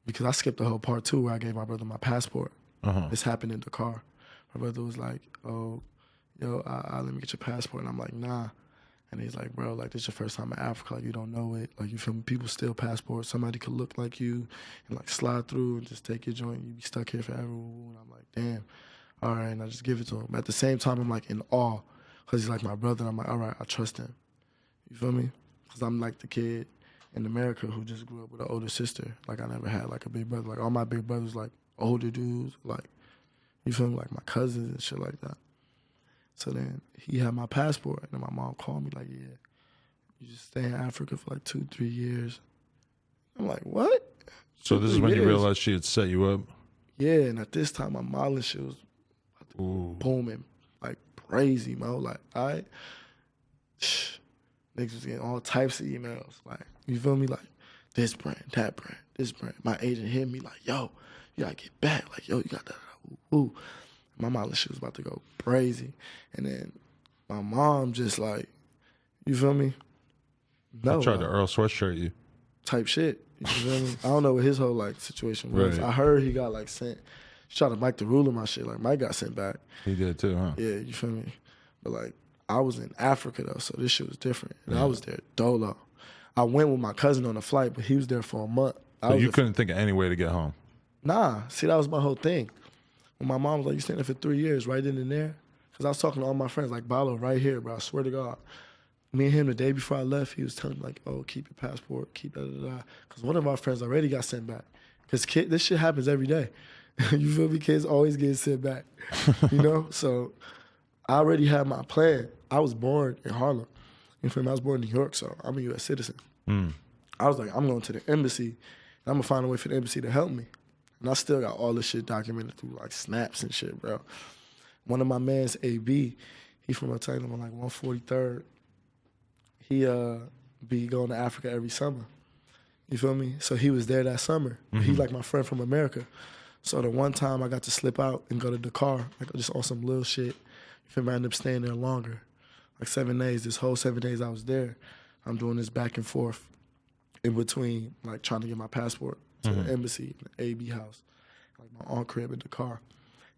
Because I skipped the whole part too where I gave my brother my passport. This happened in Dakar. My brother was like, oh, yo, let me get your passport. And I'm like, nah. And he's like, bro, like, this is your first time in Africa. Like, you don't know it. Like, you feel me? People steal passports. Somebody could look like you and, like, slide through and just take your joint. You be stuck here forever. And I'm like, damn. All right. And I just give it to him. But at the same time, I'm, like, in awe because he's, like, my brother. And I'm like, all right, I trust him. You feel me? Because I'm, like, the kid in America who just grew up with an older sister. Like, I never had, like, a big brother. Like, all my big brothers, like, older dudes. Like, you feel me? Like, my cousins and shit like that. So then he had my passport, and then my mom called me like, yeah, you just stay in Africa for like 2-3 years. I'm like, what? So this is when you realized she had set you up? Yeah, and at this time, my modeling shit was booming like crazy, Mo. Like, niggas was getting all types of emails. Like, you feel me? Like, this brand, that brand, this brand. My agent hit me like, yo, you gotta get back. Like, yo, you got that, ooh. My modeling shit was about to go crazy. And then my mom just like, you feel me? No. I tried to Earl Sweatshirt you. Type shit. You feel me? I don't know what his whole like situation was. Right. I heard he got like sent. He tried to Mike the Ruler my shit. Like Mike got sent back. He did too, huh? Yeah, you feel me? But like I was in Africa though, so this shit was different. And I was there dolo. I went with my cousin on a flight, but he was there for a month. So you couldn't think of any way to get home? Nah. See, that was my whole thing. When my mom was like, you staying there for 3 years, right in and there? Because I was talking to all my friends, like, Balo, right here, bro, I swear to God. me and him the day before I left, he was telling me like, oh, keep your passport, keep da. Because one of our friends already got sent back. Because this shit happens every day. You feel me? Kids always get sent back. You know? So I already had my plan. I was born in Harlem. You feel me? I was born in New York, so I'm a U.S. citizen. I was like, I'm going to the embassy, and I'm going to find a way for the embassy to help me. And I still got all this shit documented through like snaps and shit, bro. One of my mans, AB, he from a town on like 143rd. He be going to Africa every summer. You feel me? So he was there that summer. He like my friend from America. So the one time I got to slip out and go to Dakar, like just on some little shit. You feel me? I ended up staying there longer. Like 7 days. This whole 7 days I was there, I'm doing this back and forth in between, like trying to get my passport to the embassy, the AB house, like my aunt crib in Dakar.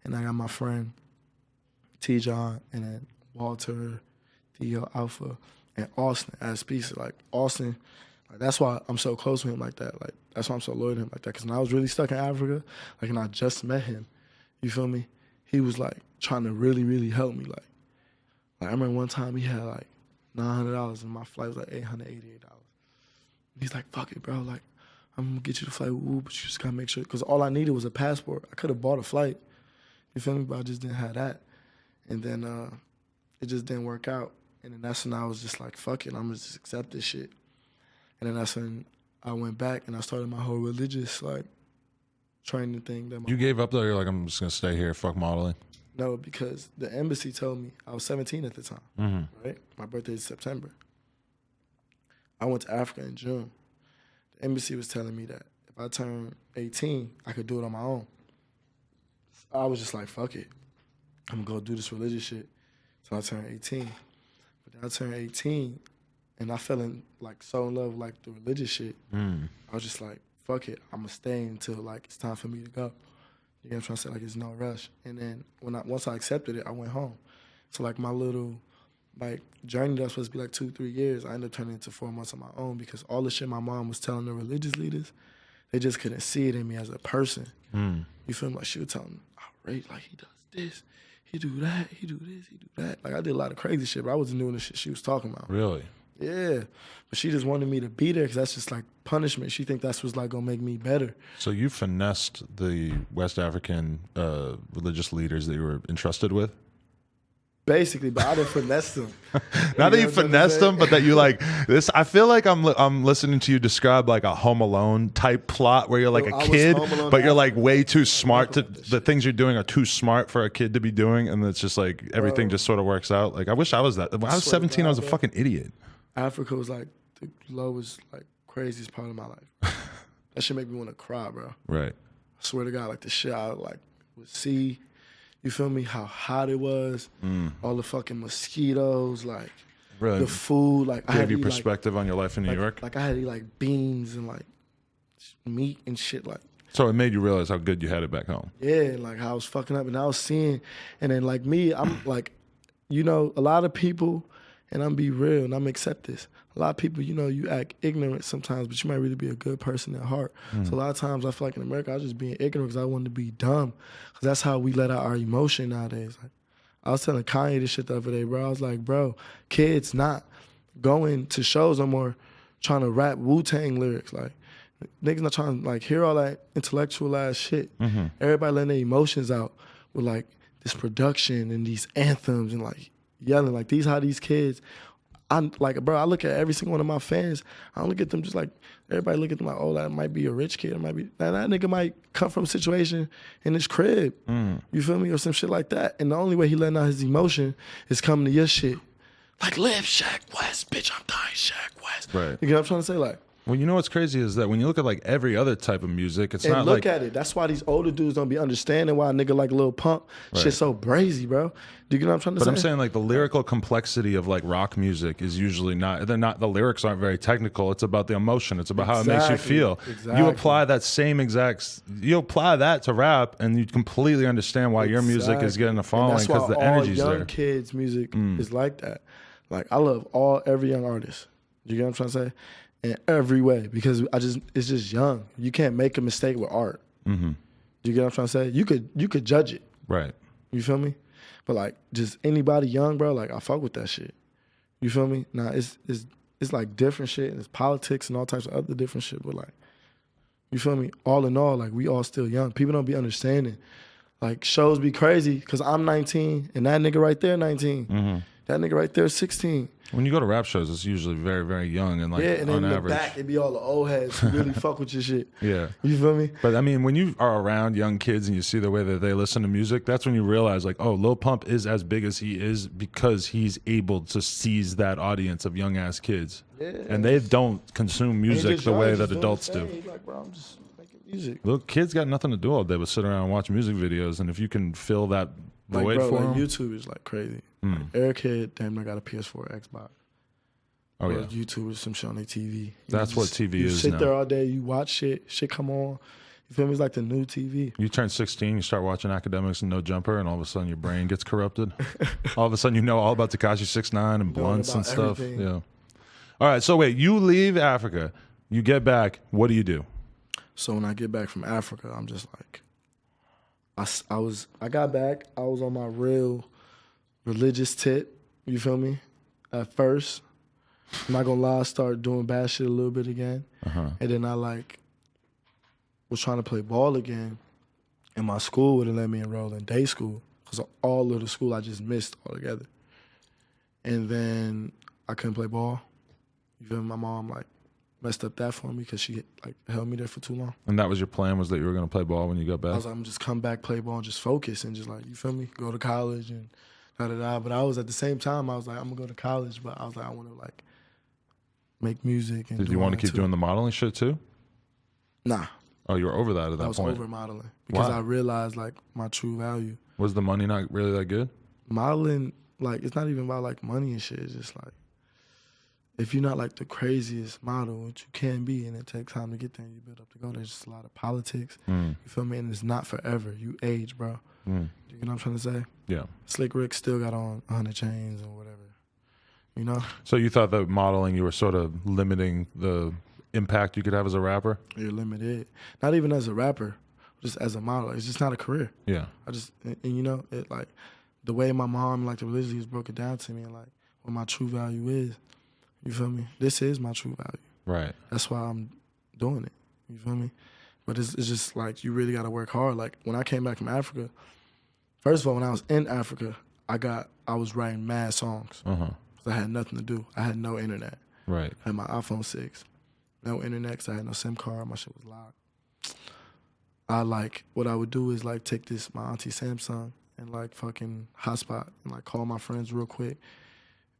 And I got my friend T-John and then Walter, Theo, Alpha, and Austin as pieces. Like Austin, like that's why I'm so close with him like that. Like that's why I'm so loyal to him like that. Because when I was really stuck in Africa, like, and I just met him, you feel me? He was like trying to really, really help me. Like I remember one time he had like $900 and my flight was like $888. He's like, fuck it, bro. Like, I'm gonna get you the flight, but you just gotta make sure. Because all I needed was a passport. I could have bought a flight, you feel me? But I just didn't have that. And then it just didn't work out. And then that's when I was just like, fuck it, I'm gonna just accept this shit. And then that's when I went back and I started my whole religious like training thing. That You gave up though? You're like, I'm just gonna stay here, fuck modeling? No, because the embassy told me, I was 17 at the time, right? My birthday is September. I went to Africa in June. The embassy was telling me that if I turned 18, I could do it on my own. I was just like, fuck it. I'm gonna go do this religious shit. So I turned 18. But then I turned 18 and I fell so in love with like the religious shit. I was just like, fuck it. I'm gonna stay until like it's time for me to go. You know what I'm trying to say? Like, there's no rush. And then once I accepted it, I went home. So like my little like journey that was supposed to be like 2-3 years, I ended up turning into 4 months on my own because all the shit my mom was telling the religious leaders, they just couldn't see it in me as a person. You feel me? Like she would tell me, outrage, like he does this, he do that, he do this, he do that. Like I did a lot of crazy shit, but I wasn't doing the shit she was talking about. Really? Yeah. But she just wanted me to be there because that's just like punishment. She think that's what's like gonna make me better. So you finessed the West African religious leaders that you were entrusted with? Basically, but I didn't finesse them. Not that you finessed them, but that you like this. I feel like I'm listening to you describe like a Home Alone type plot where you're like a kid, but you're like way too smart to. The things you're doing are too smart for a kid to be doing, and it's just like everything just sort of works out. Like I wish I was that. When I was 17, I was a fucking idiot. Africa was like the lowest, like craziest part of my life. That shit make me want to cry, bro. Right. I swear to God, like the shit I like would see. You feel me? How hot it was, all the fucking mosquitoes, like really? The food, like I gave you perspective on your life in New York. Like I had to eat like beans and like meat and shit, like. So it made you realize how good you had it back home. Yeah, like how I was fucking up, and I was seeing, and then like me, I'm like, you know, a lot of people, and I'm be real, and I'm accept this. A lot of people, you know, you act ignorant sometimes, but you might really be a good person at heart. So a lot of times I feel like in America, I was just being ignorant because I wanted to be dumb. Because that's how we let out our emotion nowadays. Like, I was telling Kanye this shit the other day, bro. I was like, bro, kids not going to shows no more trying to rap Wu-Tang lyrics. Like, niggas not trying to like hear all that intellectual ass shit. Everybody letting their emotions out with like this production and these anthems and like yelling. Like, how these kids... I'm like, bro, I look at every single one of my fans. I don't look at them just like, everybody look at them like, oh, that might be a rich kid. It might be, that nigga might come from a situation in his crib. You feel me? Or some shit like that. And the only way he letting out his emotion is coming to your shit. Like, live Sheck Wes, bitch, I'm dying Sheck Wes. Right. You know what I'm trying to say? Like, well, you know what's crazy is that when you look at like every other type of music, it's and not look like... at it. That's why these older dudes don't be understanding why a nigga like Lil Pump. Shit's so brazy, bro. Do you get what I'm trying to say? But I'm saying like the lyrical complexity of like rock music is usually not, the lyrics aren't very technical. It's about the emotion. It's about how it makes you feel. You apply that you apply that to rap and you completely understand why your music is getting a following because the energy's there. All young kids' music is like that. Like, I love every young artist. You get what I'm trying to say? In every way, because it's just young. You can't make a mistake with art. You get what I'm trying to say? You could judge it. Right. You feel me? But like, just anybody young, bro, like I fuck with that shit. You feel me? Now it's like different shit and it's politics and all types of other different shit, but like, you feel me? All in all, like we all still young. People don't be understanding. Like shows be crazy because I'm 19 and that nigga right there 19. Mm-hmm. That nigga right there is 16. When you go to rap shows, it's usually very, very young and like yeah, and then on in average. the back, it be all the old heads who really fuck with your shit. Yeah. You feel me? But I mean, when you are around young kids and you see the way that they listen to music, that's when you realize like, oh, Lil Pump is as big as he is because he's able to seize that audience of young ass kids. Yeah. And they don't consume music the way that adults do. He's like, bro, I'm just making music. Look, kids got nothing to do all day but sit around and watch music videos, and if you can fill that Like, void bro, for like them. YouTube is like crazy. Like, Eric Head, damn near got a PS4, Xbox. Oh yeah, YouTube is some shit on their TV. That's what TV is You sit now. there all day, you watch shit come on. You feel me? It's like the new TV. You turn 16, you start watching Academics and No Jumper, and all of a sudden your brain gets corrupted. All of a sudden you know all about Tekashi 6ix9ine and blunts and stuff. everything. Yeah. All right, so wait, you leave Africa, you get back, what do you do? So when I get back from Africa, I'm just like, I got back, I was on my real religious tip, you feel me? At first, I'm not gonna lie, I started doing bad shit a little bit again. And then I like was trying to play ball again, and my school wouldn't let me enroll in day school because all of the school I just missed altogether. And then I couldn't play ball. You feel me? My mom like messed up that for me because she like held me there for too long. And that was your plan, was that you were going to play ball when you got back? I was like, I'm just come back, play ball, and just focus and just like, you feel me? Go to college and da-da-da. But I was at the same time, I was like, I'm going to go to college, but I was like, I want to like make music. And Did you want to keep doing the modeling shit too? Nah. Oh, you were over that at that point? I was over modeling because I realized like my true value. Was the money not really that good? Modeling, like, it's not even about like money and shit. It's just like, if you're not like the craziest model, which you can be, and it takes time to get there and you build up to go, there's just a lot of politics. You feel me? And it's not forever. You age, bro. You know what I'm trying to say? Yeah. Slick Rick still got on 100 chains or whatever. You know? So you thought that modeling, you were sort of limiting the impact you could have as a rapper? You're limited. Not even as a rapper, just as a model. It's just not a career. Yeah. And you know, it like the way my mom, like the religion, just broke it down to me, and like what my true value is. You feel me? This is my true value. Right. That's why I'm doing it. You feel me? But it's just like you really got to work hard. Like when I came back from Africa, first of all, when I was in Africa, I was writing mad songs. Because I had nothing to do. I had no internet. Right. I had my iPhone 6. No internet because I had no SIM card. My shit was locked. What I would do is like take my auntie Samsung and like fucking hotspot and like call my friends real quick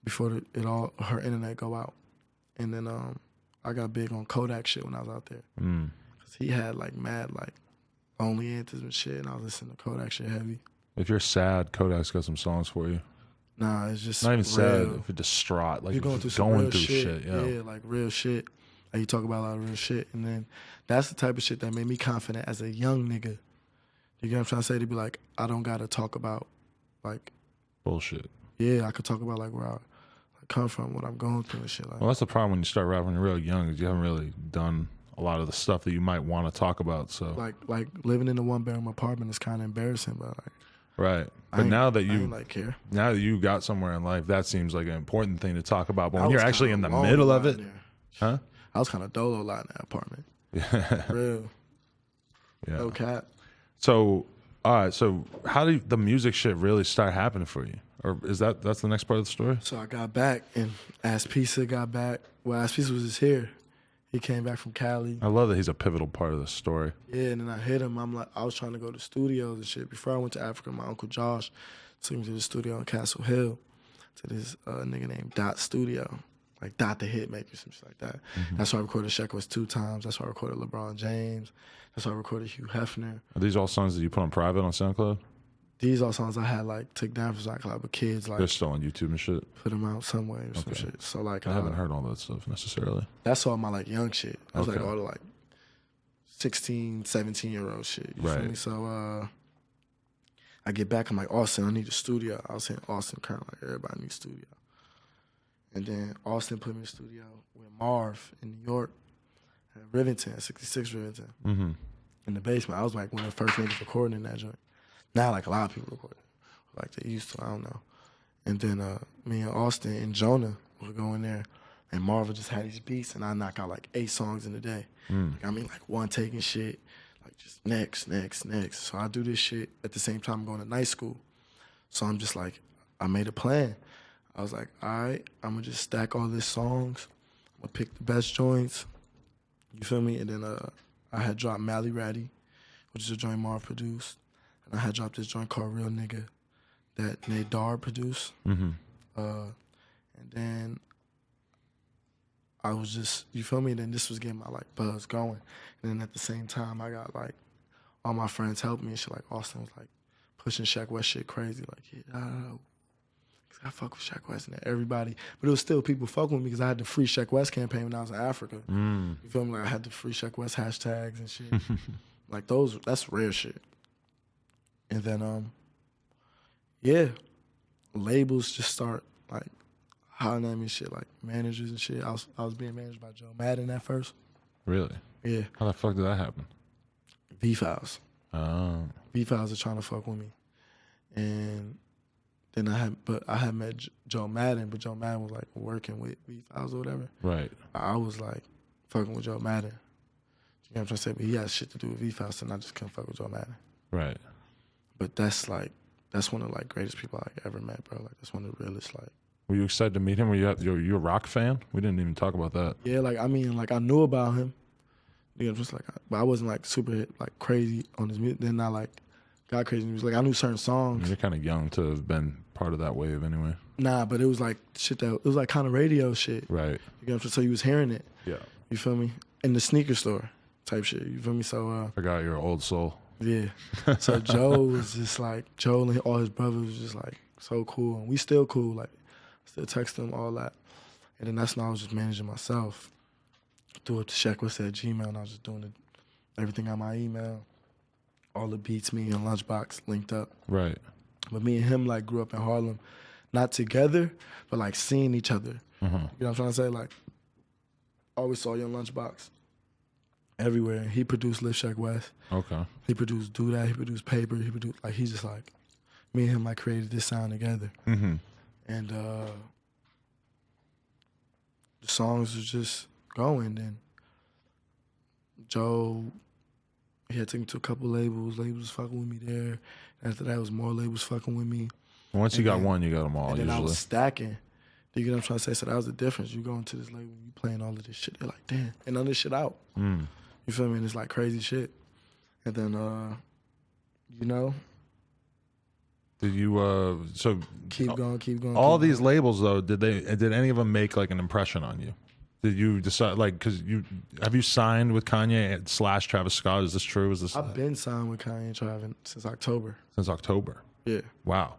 before her internet go out. And then I got big on Kodak shit when I was out there. Cause he had like mad like lonely anthems and shit, and I was listening to Kodak shit heavy. If you're sad, Kodak's got some songs for you. Nah, it's just not even real. sad. If you're distraught, like you're going through shit. Yeah, like real shit. Like you talk about a lot of real shit, and then that's the type of shit that made me confident as a young nigga. You get what I'm trying to say? To be like, I don't gotta talk about like bullshit. Yeah, I could talk about like where I come from, what I'm going through and shit. Like, well, that's the problem when you start rapping when you're real young, is you haven't really done a lot of the stuff that you might want to talk about. So like living in a 1-bedroom apartment is kind of embarrassing, but like. Right, but now that care. Now that you got somewhere in life, that seems like an important thing to talk about. But when you're actually in the middle of it, huh? I was kind of dolo a lot in that apartment. Yeah, real. Yeah, no cap. So, all right. So, how did the music shit really start happening for you? Or is that's the next part of the story? So I got back, and Aspisa got back. Well, Aspisa was just here. He came back from Cali. I love that he's a pivotal part of the story. Yeah, and then I hit him. I was trying to go to studios and shit. Before I went to Africa, my Uncle Josh took me to the studio in Castle Hill to this nigga named Dot Studio. Like Dot the Hitmaker, some shit like that. That's where I recorded Sheck Wes 2 times. That's where I recorded LeBron James. That's where I recorded Hugh Hefner. Are these all songs that you put on private on SoundCloud? These are songs I had like took down from SoundCloud, but kids like they're still on YouTube and shit. Put them out some way or some shit. So like I haven't heard all that stuff necessarily. That's all my like young shit. That's like all the like 16, 17-year-old shit. You feel me? So I get back, I'm like, Austin, I need a studio. I was saying Austin kind of like everybody needs a studio. And then Austin put me in the studio with Marv in New York at Rivington, 66 Rivington. In the basement. I was like one of the first niggas recording in that joint. Now, like, a lot of people record it, like they used to, I don't know. And then me and Austin and Jonah, we'll go in there, and Marvel just had these beats, and I knock out like 8 songs in a day. Like, I mean, like one taking shit, like just next. So I do this shit at the same time I'm going to night school. So I'm just like, I made a plan. I was like, all right, I'm gonna just stack all these songs. I'm gonna pick the best joints. You feel me? And then I had dropped Mally Ratty, which is a joint Marv produced. And I had dropped this joint called Real Nigga that Nadar produced. And then I was just, you feel me? Then this was getting my like buzz going. And then at the same time, I got like all my friends helped me and shit. Like Austin was like pushing Sheck Wes shit crazy. Like, yeah, I fuck with Sheck Wes and everybody. But it was still people fucking with me because I had the free Sheck Wes campaign when I was in Africa. You feel me? Like I had the free Sheck Wes hashtags and shit. Like that's rare shit. And then, yeah, labels just start like hollering at me and shit, like managers and shit. I was being managed by Joe Madden at first. Really? Yeah. How the fuck did that happen? V-Files. Oh. V-Files are trying to fuck with me. And then I had met Joe Madden, but Joe Madden was like working with V-Files or whatever. Right. I was like fucking with Joe Madden. You know what I'm trying to say? But he had shit to do with V-Files, and I just couldn't fuck with Joe Madden. Right. But that's one of like greatest people I ever met, bro. Like that's one of the realest. Like, were you excited to meet him? Were you a rock fan? We didn't even talk about that. Yeah, like I mean, like I knew about him. You know, just like, but I wasn't like super like crazy on his music. Then I like got crazy music. Like I knew certain songs. You're kind of young to have been part of that wave, anyway. Nah, but it was like shit it was like kind of radio shit. Right. You know, so you was hearing it. Yeah. You feel me? In the sneaker store type shit. You feel me? So forgot you're an old soul. Yeah. So Joe was just like, Joe and all his brothers was just like so cool. And we still cool. Like, still text them, all that. And then that's when I was just managing myself. Threw up the Sheck Wes at Gmail, and I was just doing everything on my email. All the beats, me and Lunchbox linked up. Right. But me and him like grew up in Harlem, not together, but like seeing each other. You know what I'm trying to say? Like, I always saw Young Lunchbox everywhere. He produced Live Sheck Wes. Okay. He produced Do That. He produced Paper. He produced, like, he's just like, me and him like created this sound together. And the songs was just going. Then Joe, he had taken me to a couple labels. Labels was fucking with me there. After that, was more labels fucking with me. Once you got one, you got them all, and then usually. I was stacking. You get what I'm trying to say? So that was the difference. You go into this label, you playing all of this shit. They're like, damn, and none of this shit out. You feel me? And it's like crazy shit. And then, you know. Did you, so. Keep going. All these labels, though, did any of them make like an impression on you? Did you decide, like, because have you signed with Kanye / Travis Scott? Is this true? I've been signed with Kanye and Travis since October. Since October? Yeah. Wow.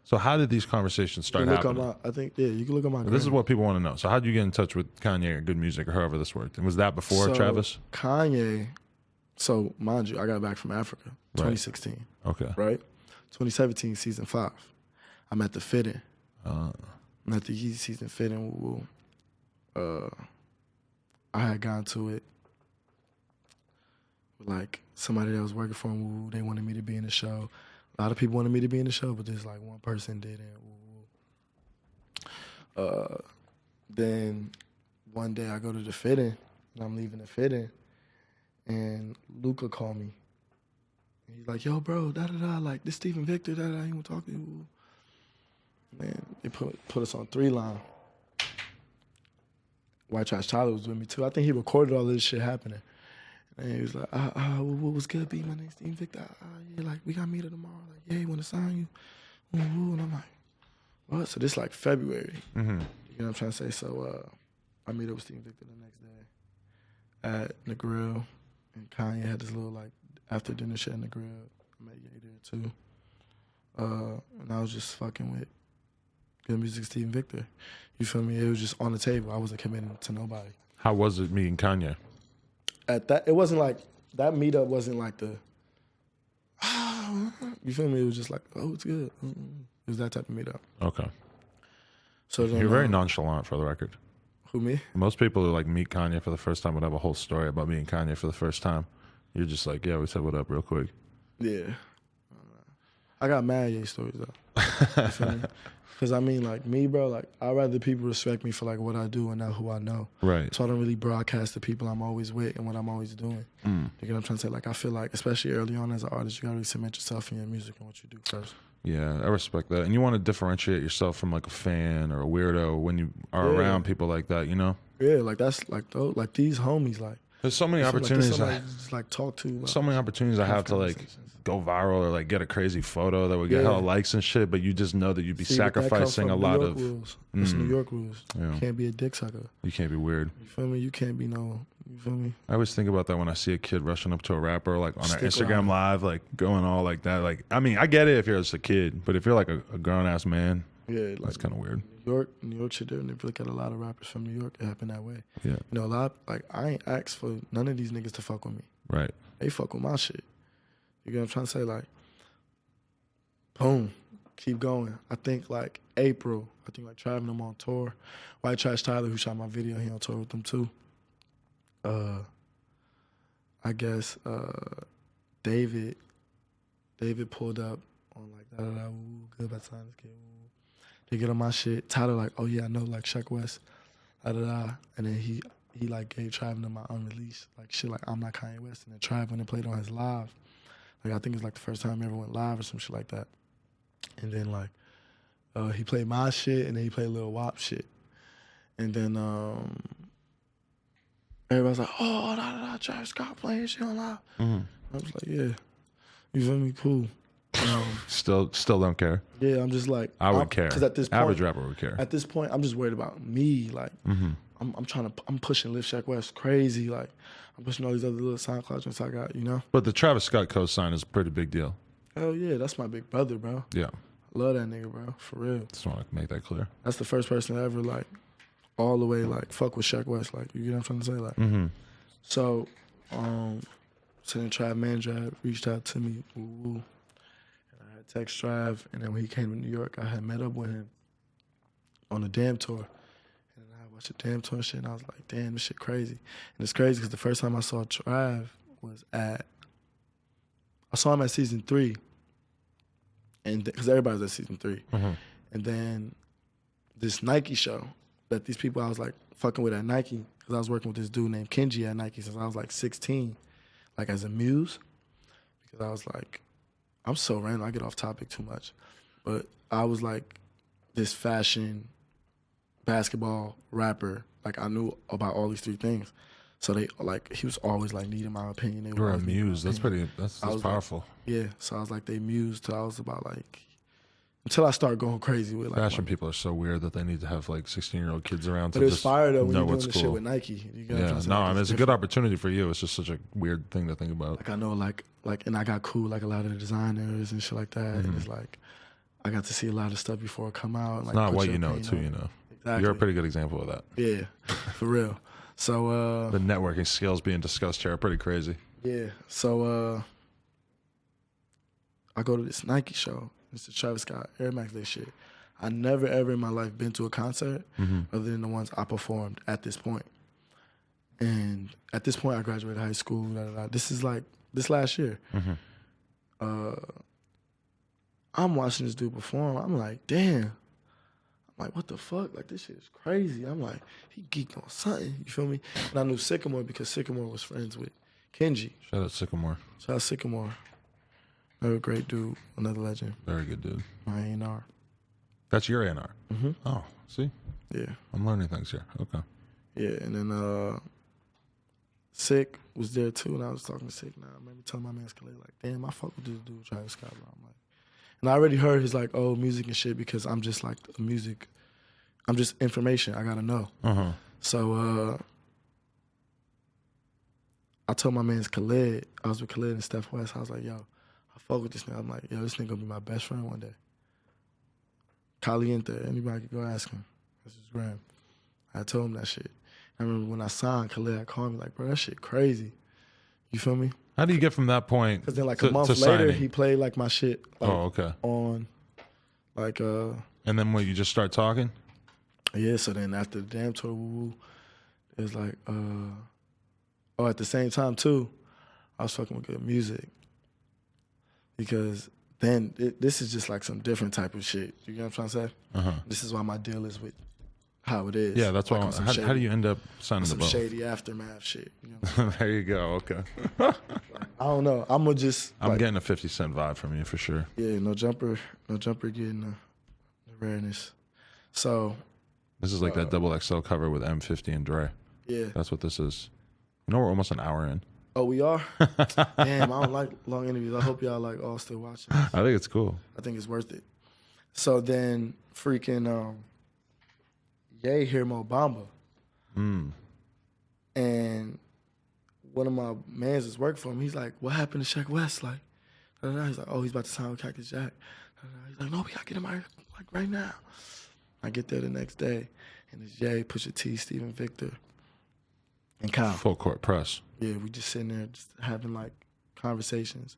So how did these conversations start happening? You can look at my This is what people want to know. So how did you get in touch with Kanye or Good Music or however this worked? And was that before Travis? Kanye, so mind you, I got back from Africa, 2016. Okay. Right? 2017, season 5. I'm at the fitting. I'm at the Yeezy season fitting. I had gone to it with like somebody that was working for him. They wanted me to be in the show. A lot of people wanted me to be in the show, but there's like one person didn't. Then one day I go to the fitting, and I'm leaving the fitting, and Luca called me. And he's like, yo, bro, da-da-da, like, this Stephen Victor, da-da-da, he want to talk to you. Man, they put us on 3 line. White Trash Tyler was with me, too. I think he recorded all this shit happening. And he was like, what was good, B? My name's Steve Victor. Yeah, like, we got to meet her tomorrow. Like, yeah, he want to sign you. And I'm like, what? So this like February. You know what I'm trying to say? So I meet up with Steve Victor the next day at the grill. And Kanye had this little, like, after dinner shit in the grill. I met Ye there, too. And I was just fucking with Good Music, Steve Victor. You feel me? It was just on the table. I wasn't committing to nobody. How was it meeting Kanye? At that, it wasn't like, that meetup wasn't like the, you feel me? It was just like, oh, it's good. It was that type of meetup. Okay. So then, you're very nonchalant, for the record. Who, me? Most people who like meet Kanye for the first time would have a whole story about meeting Kanye for the first time. You're just like, yeah, we said what up real quick. Yeah. I got mad Ye stories though. You feel me? Because I mean, like me, bro, like I'd rather people respect me for like what I do and not who I know. Right. So I don't really broadcast the people I'm always with and what I'm always doing. You know what I'm trying to say? Like I feel like, especially early on as an artist, you gotta really cement yourself in your music and what you do first. Yeah, I respect that. And you want to differentiate yourself from like a fan or a weirdo when you are around people like that, you know? Yeah, like that's like those, like these homies, like There's so many like opportunities. somebody to just like talk to. So many opportunities I have to like go viral or like get a crazy photo that would get hella likes and shit, but you just know that you'd be sacrificing a lot of rules. It's New York rules. Yeah. You can't be a dick sucker. You can't be weird. You feel me? You can't be no. You feel me? I always think about that when I see a kid rushing up to a rapper like on Stick their Instagram around. live, like going all like that. Like, I mean, I get it if you're just a kid, but if you're like a grown ass man, Yeah, like that's kind of weird. New York shit different. If you look at a lot of rappers from New York, it happened that way. Yeah. You know, a lot like I ain't asked for none of these niggas to fuck with me. Right. They fuck with my shit. You get what I'm trying to say? Like, boom, keep going. I think like April, I think like Trav and them on tour. White Trash Tyler, who shot my video, he on tour with them too. I guess David pulled up on like da-da-da, ooh, good by the time this kid, ooh. They get on my shit. Tyler like, oh yeah, I know like Sheck Wes, da-da-da. And then he like gave Trav and them my unreleased, like shit like I'm not Kanye West. And then Trav when they played on his live, like I think it's like the first time he ever went live or some shit like that. And then like he played my shit and then he played Lil Wop shit. And then everybody's like, oh, da-da-da, Travis Scott playing shit on live. I was like, yeah, you feel me? Cool. Still don't care. Yeah, I'm just like I would care. Because at this point, average rapper would care. At this point, I'm just worried about me. Like, I'm pushing Lift Sheck West crazy. Like, I'm pushing all these other little SoundCloud joints I got, you know? But the Travis Scott co-sign is a pretty big deal. Hell yeah, that's my big brother, bro. Yeah. I love that nigga, bro, for real. Just want to make that clear. That's the first person to ever, like, all the way, like, fuck with Sheck West. Like, you get what I'm trying to say? Like, so, then Trav Mandrab reached out to me, and I had text Trav, and then when he came to New York, I had met up with him on the Damn Tour. And then I watched the Damn Tour shit, and I was like, damn, this shit crazy. And it's crazy because the first time I saw Trav was I saw him at season 3, and because everybody's at season 3. And then this Nike show that these people I was like fucking with at Nike, because I was working with this dude named Kenji at Nike since I was like 16, like as a muse, because I was like, I'm so random, I get off topic too much, but I was like this fashion, basketball, rapper, like I knew about all these 3 things. So they like, he was always like needing my opinion. They You're a muse. That's pretty, that's powerful. Like, yeah, so I was like, they mused till I was about like, until I started going crazy with like fashion people are so weird that they need to have like 16-year-old kids around but to it was just fire though when know you're doing what's this cool. shit with Nike. You get what I'm Yeah, trying to say? no, Like, I mean, it's a good different. opportunity for you. It's just such a weird thing to think about. Like I know like, and I got cool like a lot of the designers and shit like that. And it's like, I got to see a lot of stuff before it come out. And, like, It's not put what your you know, opinion too, on you it. know. Exactly. You're a pretty good example of that. Yeah, for real. So The networking skills being discussed here are pretty crazy. yeah. So I go to this Nike show. It's the Travis Scott Air Max Day shit. I never ever in my life been to a concert other than the ones I performed at this point. And at this point, I graduated high school. This is like this last year. I'm watching this dude perform. I'm like, damn. I'm like, what the fuck? Like, this shit is crazy. I'm like, he geeked on something. You feel me? And I knew Sycamore because Sycamore was friends with Kenji. Shout out Sycamore. Shout out Sycamore. Another great dude. Another legend. Very good dude. My A&R. That's your A&R? Oh, see? Yeah. I'm learning things here. Okay. Yeah, and then Sick was there too, and I was talking to Sick now. I remember telling my man Skelly, like, damn, I fuck with this dude, Travis Scott. Bro. I'm like, and I already heard his like old music and shit because I'm just like the music. I'm just information. I gotta know. So I told my man's Khalid, I was with Khalid and Steph West. I was like, yo, I fuck with this nigga. I'm like, yo, this nigga gonna be my best friend one day. Caliente, anybody could go ask him. That's his gram. I told him that shit. I remember when I signed Khalid, I called me like, bro, that shit crazy. You feel me? How do you get from that point Because then like to, a month to later, signing? he played like my shit. Like, Oh, okay. On like And then when you just start talking? yeah, so then after the Damn Tour, it was like at the same time too, I was fucking with good music. Because then this is just like some different type of shit. You get what I'm trying to say? Uh-huh. This is why my deal is with how it is. Yeah, that's why. Like How do you end up signing the some both? shady aftermath shit. You know There you go. Okay. I don't know. I'm gonna just. I'm getting a 50 Cent vibe from you for sure. Yeah, no jumper getting the rareness. So. This is like that double XL cover with M50 and Dre. Yeah. That's what this is. You know, we're almost an hour in. Oh, we are? Damn, I don't like long interviews. I hope y'all like all still watching this. I think it's cool. I think it's worth it. So then freaking Ye hear Mo Bamba. And one of my mans that's working for him, he's like, what happened to Sheck Wes? Like, he's like, oh, he's about to sign with Cactus Jack. He's like, no, we gotta get him out like right now. I get there the next day, and it's Ye, Pusha T, Steven Victor, and Kyle. Full court press. Yeah, we just sitting there just having like conversations.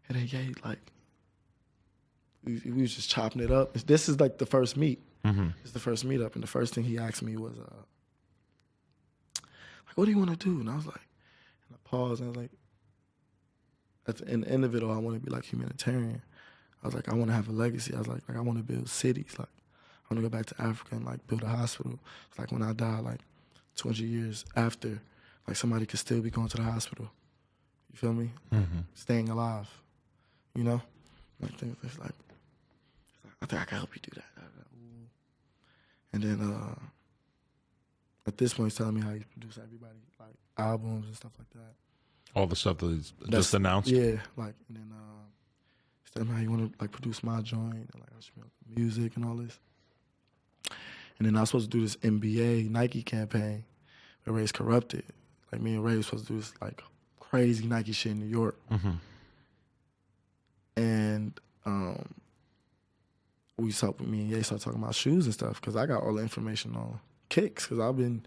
And then Ye, like, we was just chopping it up. This is like the first meet. Mm-hmm. It's the first meetup. And the first thing he asked me was, like, what do you want to do? And I was like, and I paused and I was like, at the end of it all, I want to be like humanitarian. I was like, I want to have a legacy. I was like I want to build cities. Like, I want to go back to Africa and like build a hospital. It's like when I die, like 200 years after, like somebody could still be going to the hospital. You feel me? Mm-hmm. Staying alive. You know? Like, it's like, I think I can help you do that. And then at this point, he's telling me how he produced everybody, like albums and stuff like that. All the stuff that he's just announced? Yeah. Like, and then he's telling me how he want to like produce my joint and like I should make music and all this. And then I was supposed to do this NBA Nike campaign where Ray's corrupted. Like me and Ray were supposed to do this like crazy Nike shit in New York. Mm-hmm. And me and Ye started talking about shoes and stuff because I got all the information on kicks because I've been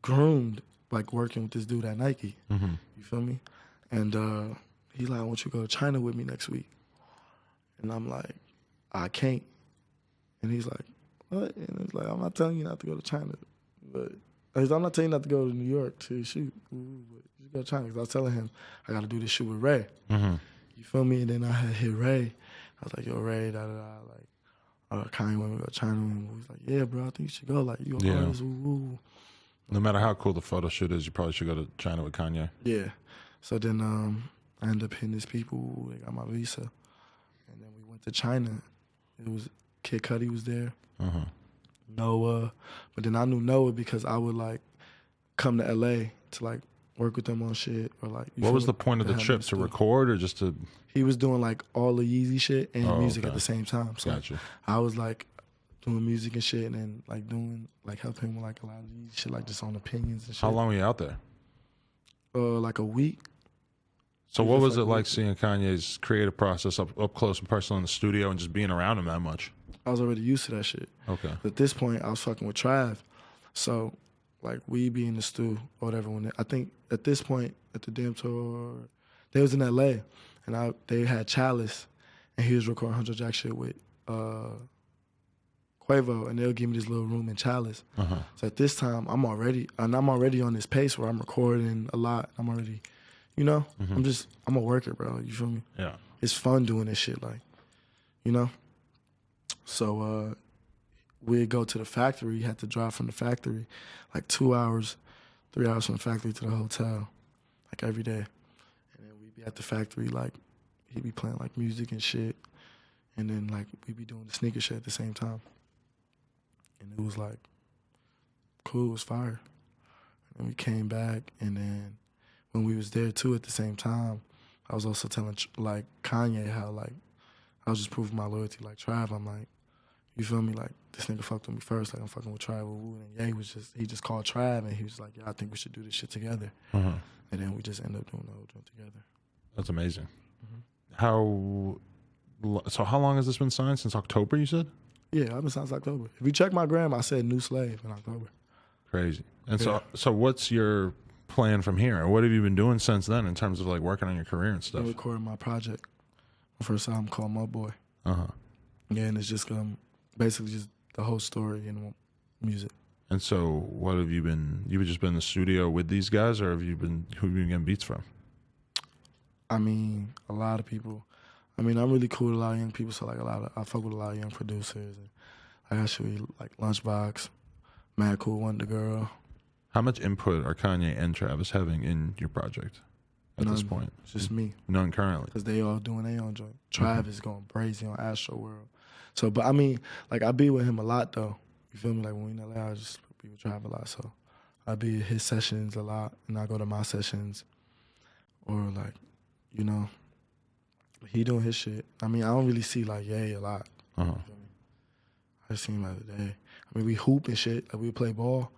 groomed like working with this dude at Nike. Mm-hmm. You feel me? And he's like, I want you to go to China with me next week. And I'm like, I can't. And he's like, what? And it's like, I'm not telling you not to go to China. But I'm not telling you not to go to New York to shoot. But you go to China. Because I was telling him, I got to do this shoot with Ray. Mm-hmm. You feel me? And then I had hit Ray. I was like, yo, Ray, da-da-da. Like, Kanye want me to go to China. And he was like, yeah, bro, I think you should go. Like, you an artist, woo. No matter how cool the photo shoot is, you probably should go to China with Kanye. Yeah. So then I ended up hitting these people. They got my visa. And then we went to China. It was Kid Cudi was there. Uh-huh. Noah. But then I knew Noah because I would, like, come to L.A. to, like, work with them on shit. Or like. What was the point of the trip? To record or just to... He was doing, like, all the Yeezy shit and music at the same time. So gotcha. I was, like, doing music and shit and then, like, helping him with, like, a lot of Yeezy shit, like, just on opinions and shit. How long were you out there? Like, a week. So what was it like seeing Kanye's creative process up close and personal in the studio and just being around him that much? I was already used to that shit. Okay. But at this point, I was fucking with Trav. So, like, we be in the stew or whatever. I think at this point, at the damn tour, they was in L.A. and they had Chalice, and he was recording 100 Jack shit with Quavo, and they'll give me this little room in Chalice. Uh-huh. So at this time, I'm already on this pace where I'm recording a lot. I'm already, you know, I'm a worker, bro. You feel me? Yeah. It's fun doing this shit, like, you know? So we'd go to the factory. You had to drive from the factory like 2 hours, 3 hours from the factory to the hotel, like every day. And then we'd be at the factory, like, he'd be playing like music and shit. And then like we'd be doing the sneaker shit at the same time. And it was like, cool, it was fire. And we came back, and then when we was there too at the same time, I was also telling like Kanye how like I was just proving my loyalty. Like Trav, I'm like, you feel me? Like this nigga fucked with me first. Like I'm fucking with Trav. And yeah, he just called Trav, and he was like, yeah, I think we should do this shit together. Uh-huh. And then we just ended up doing the whole joint together. That's amazing. Mm-hmm. How long has this been signed? Since October, you said? Yeah, I've been signed since October. If you check my gram, I said New Slave in October. Crazy. And yeah. So what's your plan from here? What have you been doing since then in terms of like working on your career and stuff? I'm recording my project. My first album called Mo Boy. Uh-huh. Yeah, and it's just basically just the whole story and music. And so what have you been, you've just been in the studio with these guys, or who have you been getting beats from? I mean, a lot of people. I mean, I'm really cool with a lot of young people, so like I fuck with a lot of young producers. And I actually like Lunchbox, Mad Cool Wonder Girl. How much input are Kanye and Travis having in your project at this point? It's just me. None currently. Because they all doing their own joint. Travis going crazy on Astro World. So, but I mean, like I be with him a lot though. You feel me? Like when we in LA, I just be with Travis a lot. So I be at his sessions a lot, and I go to my sessions, or like, you know, he doing his shit. I mean, I don't really see like Ye a lot. You feel me? I just seen him the other day. I mean, we hoop and shit. Like we play ball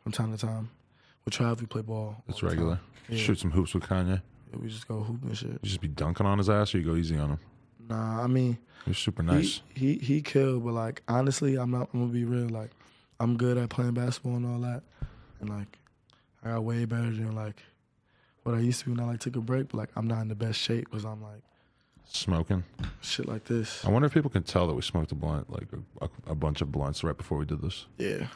from time to time. With Trav, we play ball. It's regular. Yeah. Shoot some hoops with Kanye. Yeah, we just go hoop and shit. You just be dunking on his ass, or you go easy on him? Nah, I mean, you're super nice. He killed, but like honestly, I'm gonna be real. Like I'm good at playing basketball and all that, and like I got way better than like what I used to be when I like took a break. But like I'm not in the best shape because I'm like smoking shit like this. I wonder if people can tell that we smoked a blunt, like a bunch of blunts right before we did this. Yeah.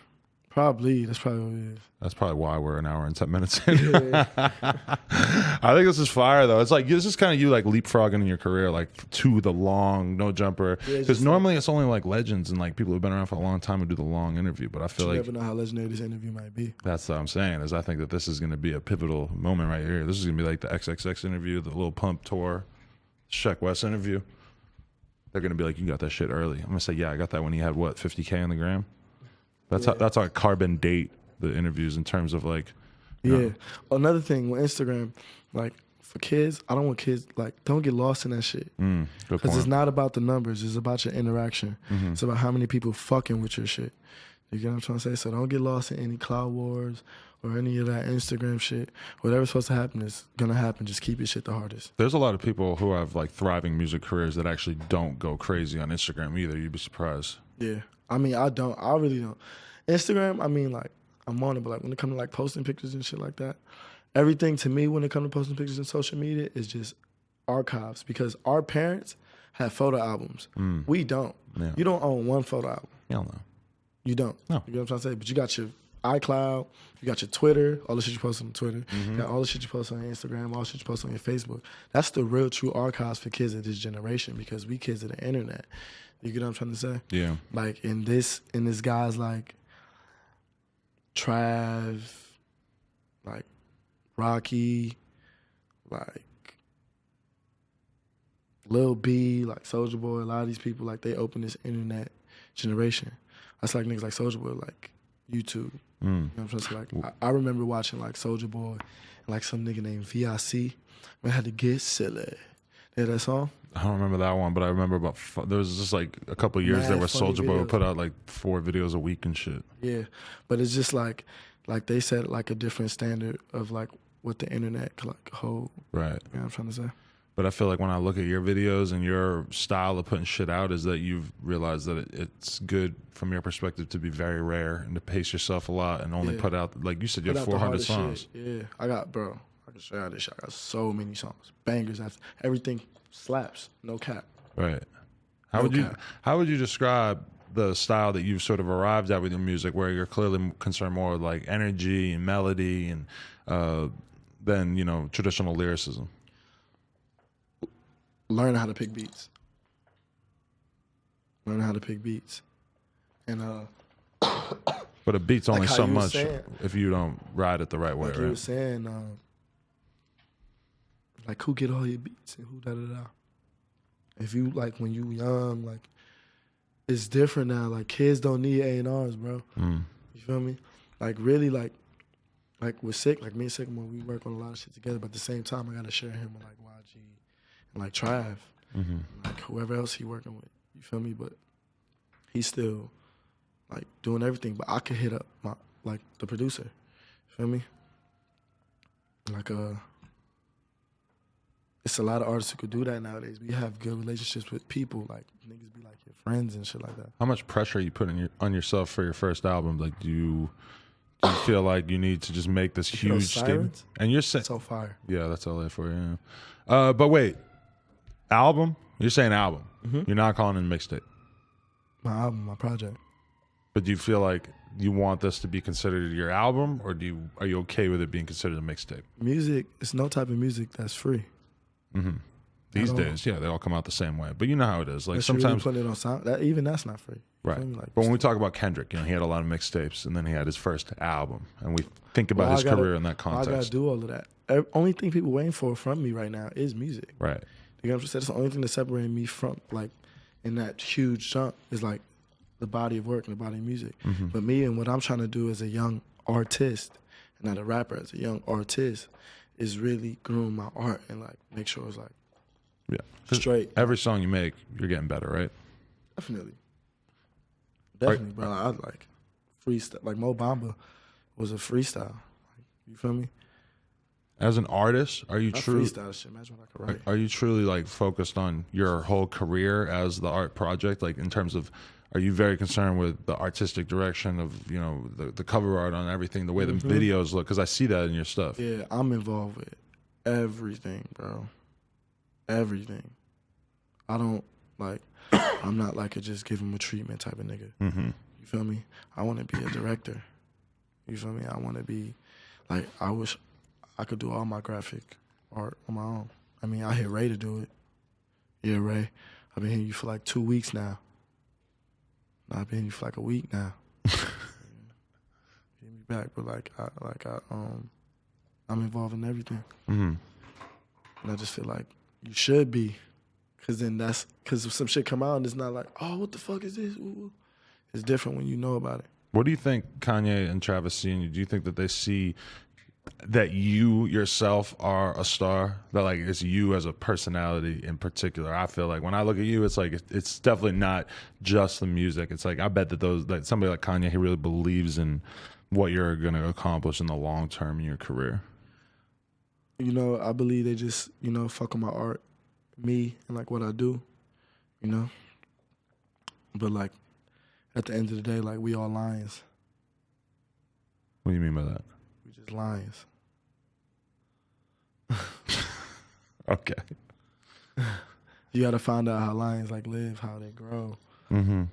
Probably. That's probably what it is. That's probably why we're an hour and 10 minutes in. Yeah. I think this is fire, though. It's like, this is kind of you, like, leapfrogging in your career, like, to the long, no jumper. Because normally it's only, like, legends and, like, people who've been around for a long time who do the long interview. But I feel like... You never know how legendary this interview might be. That's what I'm saying, is I think that this is going to be a pivotal moment right here. This is going to be like the XXX interview, the Lil Pump tour, Sheck Wes interview. They're going to be like, you got that shit early. I'm going to say, yeah, I got that when he had, what, 50K on the gram? That's how I carbon date the interviews in terms of like. Yeah. Another thing with Instagram, like for kids, I don't want kids like don't get lost in that shit. Because it's not about the numbers, it's about your interaction. It's about how many people fucking with your shit. You get what I'm trying to say? So don't get lost in any cloud wars or any of that Instagram shit. Whatever's supposed to happen is gonna happen. Just keep your shit the hardest. There's a lot of people who have like thriving music careers that actually don't go crazy on Instagram either. You'd be surprised. Yeah. I mean, I really don't. Instagram, I mean, like, I'm on it, but like when it comes to like posting pictures and shit like that, everything to me when it comes to posting pictures on social media is just archives because our parents have photo albums. We don't. Yeah. You don't own one photo album. Hell no. You don't. No. You know what I'm trying to say? But you got your iCloud, you got your Twitter, all the shit you post on Twitter, you got all the shit you post on Instagram, all the shit you post on your Facebook. That's the real true archives for kids of this generation because we kids of the internet. You get what I'm trying to say? Yeah. Like in this guy's like Trav, like Rocky, like Lil B, like Soulja Boy, a lot of these people, like they open this internet generation. That's like niggas like Soulja Boy, like YouTube. You know what I'm trying to say? Like I remember watching like Soulja Boy and like some nigga named VIC. I had to get silly. You hear that song? I don't remember that one, but I remember about there was just like a couple of years there where Soulja Boy would put out like 4 videos a week and shit. Yeah, but it's just like they set like a different standard of like what the internet could like hold. Right. You know what I'm trying to say? But I feel like when I look at your videos and your style of putting shit out is that you've realized that it's good from your perspective to be very rare and to pace yourself a lot and only put out, like you said, you have 400 songs. Shit. Yeah, I can show you this shit. I got so many songs, bangers. Everything slaps, no cap. Right. How would you describe the style that you've sort of arrived at with your music, where you're clearly concerned more with like energy and melody and than traditional lyricism? Learn how to pick beats. And but a beat's only like so much if you don't ride it the right way, like right? You were saying, like who get all your beats and who da-da-da. If you, like when you young, like it's different now. Like kids don't need A&Rs, bro. You feel me? Like really like with Sick, like me and Sycamore, we work on a lot of shit together, but at the same time I gotta share him with like YG and like Trav. Like whoever else he working with. You feel me? But he's still like doing everything. But I could hit up my like the producer. You feel me? Like it's a lot of artists who could do that nowadays. We have good relationships with people. Like niggas be like your friends and shit like that. How much pressure are you putting on yourself for your first album? Like do you feel like you need to just make this huge statement? And you're saying so fire. Yeah, that's LA for you. Yeah. But wait. Album? You're saying album. You're not calling it a mixtape. My album, my project. But do you feel like you want this to be considered your album, or are you okay with it being considered a mixtape? Music, it's no type of music that's free. These days, yeah, they all come out the same way. But you know how it is. Like sometimes really putting it on sound, that's not free. Right. Like, but when we talk about Kendrick, he had a lot of mixtapes, and then he had his first album, and we think about his career in that context. I gotta do all of that. Only thing people waiting for from me right now is music. Right. You know what I'm saying? That's the only thing that's separating me from like in that huge jump is like the body of work and the body of music. Mm-hmm. But me and what I'm trying to do as a young artist, and not a rapper, as a young artist, is really groom my art and like make sure it's like straight. Every song you make, you're getting better, right? Definitely, bro. I like freestyle. Like Mo Bamba was a freestyle. You feel me? As an artist, are you truly freestyle shit? Imagine what I could write. Are you truly like focused on your whole career as the art project? Like in terms of, are you very concerned with the artistic direction of the cover art on everything, the way the videos look? Because I see that in your stuff. Yeah, I'm involved with everything, bro. Everything. I don't like. I'm not like a just give him a treatment type of nigga. Mm-hmm. You feel me? I want to be a director. You feel me? I want to be like. I wish I could do all my graphic art on my own. I mean, I hit Ray to do it. Yeah, Ray. I've been hearing you for like 2 weeks now. I've been hearing you for like a week now. Get me back, but I'm involved in everything. Mm-hmm. And I just feel like you should be, because if some shit come out and it's not like, oh, what the fuck is this? Ooh. It's different when you know about it. What do you think Kanye and Travis see in you? Do you think that they see that you yourself are a star? That like it's you as a personality in particular? I feel like when I look at you, it's like it's definitely not just the music. It's like I bet that like somebody like Kanye, he really believes in what you're going to accomplish in the long term in your career. I believe they just, fuck with my art, me, and like what I do, But like, at the end of the day, like we all lions. What do you mean by that? We just lions. Okay. You gotta find out how lions like live, how they grow. Mm-hmm.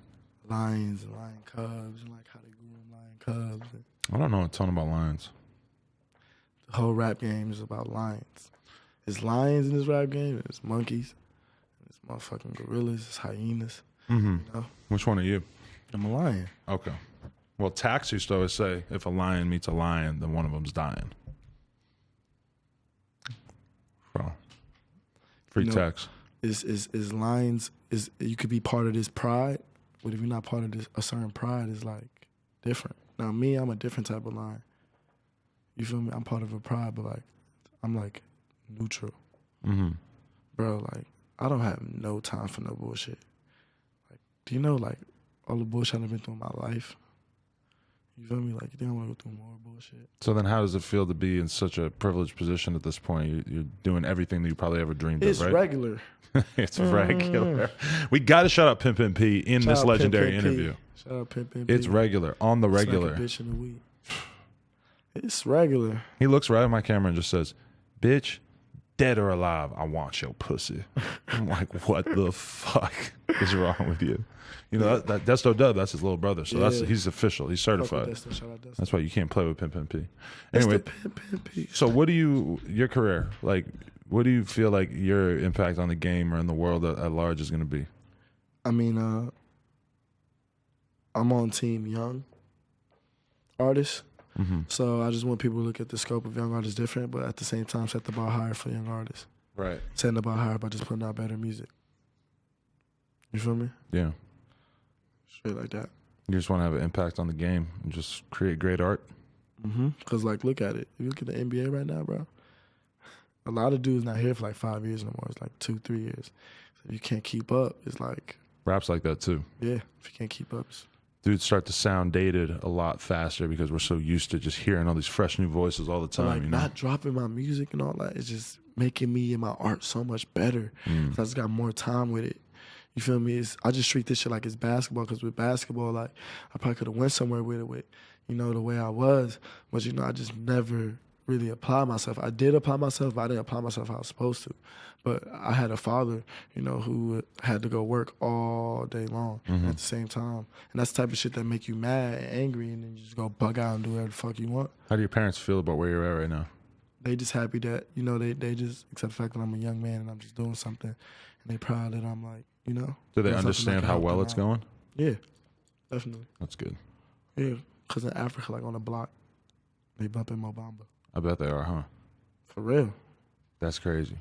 Lions and lion cubs, and like how they groom lion cubs. I don't know a ton about lions. The whole rap game is about lions. There's lions in this rap game, there's monkeys, there's motherfucking gorillas, there's hyenas. Mm-hmm. Which one are you? I'm a lion. Okay. Well, Tax used to always say, if a lion meets a lion, then one of them's dying. Well, free Tax. Is lions, you could be part of this pride, but if you're not part of this, a certain pride is like different. Now me, I'm a different type of lion. You feel me? I'm part of a pride, but like, I'm like neutral. Mm-hmm. Bro, like, I don't have no time for no bullshit. Like, do you know, like, all the bullshit I've been through in my life? You feel me? Like, you think I want to go through more bullshit? So then how does it feel to be in such a privileged position at this point? You're doing everything that you probably ever dreamed of, right? It's regular. It's regular. We got to shout out Pimp P in this legendary interview. Shout out Pimp P. It's regular, on the regular. It's like a bitch in the week. It's regular. He looks right at my camera and just says, bitch, dead or alive, I want your pussy. I'm like, what the fuck is wrong with you? That Desto Dub, that's his little brother. So he's official. He's certified. Desto, shout out Desto. That's why you can't play with Pimp P. Anyway, Pimp P. So your career, like, what do you feel like your impact on the game or in the world at large is going to be? I mean, I'm on Team Young Artists. Mm-hmm. So I just want people to look at the scope of young artists different, but at the same time set the bar higher for young artists. Right. Setting the bar higher by just putting out better music. You feel me? Yeah. Straight like that. You just want to have an impact on the game and just create great art? Mm-hmm. Because, like, look at it. If you look at the NBA right now, bro, a lot of dudes not here for like 5 years no more. It's like 2-3 years. So if you can't keep up, it's like... Rap's like that too. Yeah. If you can't keep up, it's... Dudes start to sound dated a lot faster because we're so used to just hearing all these fresh new voices all the time. Like, not dropping my music and all that, it's just making me and my art so much better. So I just got more time with it. You feel me? I just treat this shit like it's basketball, because with basketball, like, I probably could have went somewhere with it, the way I was. But, I just never really applied myself. I did apply myself, but I didn't apply myself how I was supposed to. But I had a father, who had to go work all day long at the same time. And that's the type of shit that make you mad and angry, and then you just go bug out and do whatever the fuck you want. How do your parents feel about where you're at right now? they just happy that, you know, they just accept the fact that I'm a young man and I'm just doing something, and they proud that I'm like, you know. Do they understand how well it's going? Yeah, definitely. That's good. Yeah, because in Africa, like on the block, they bumping Mo Bamba. I bet they are, huh? For real. That's crazy.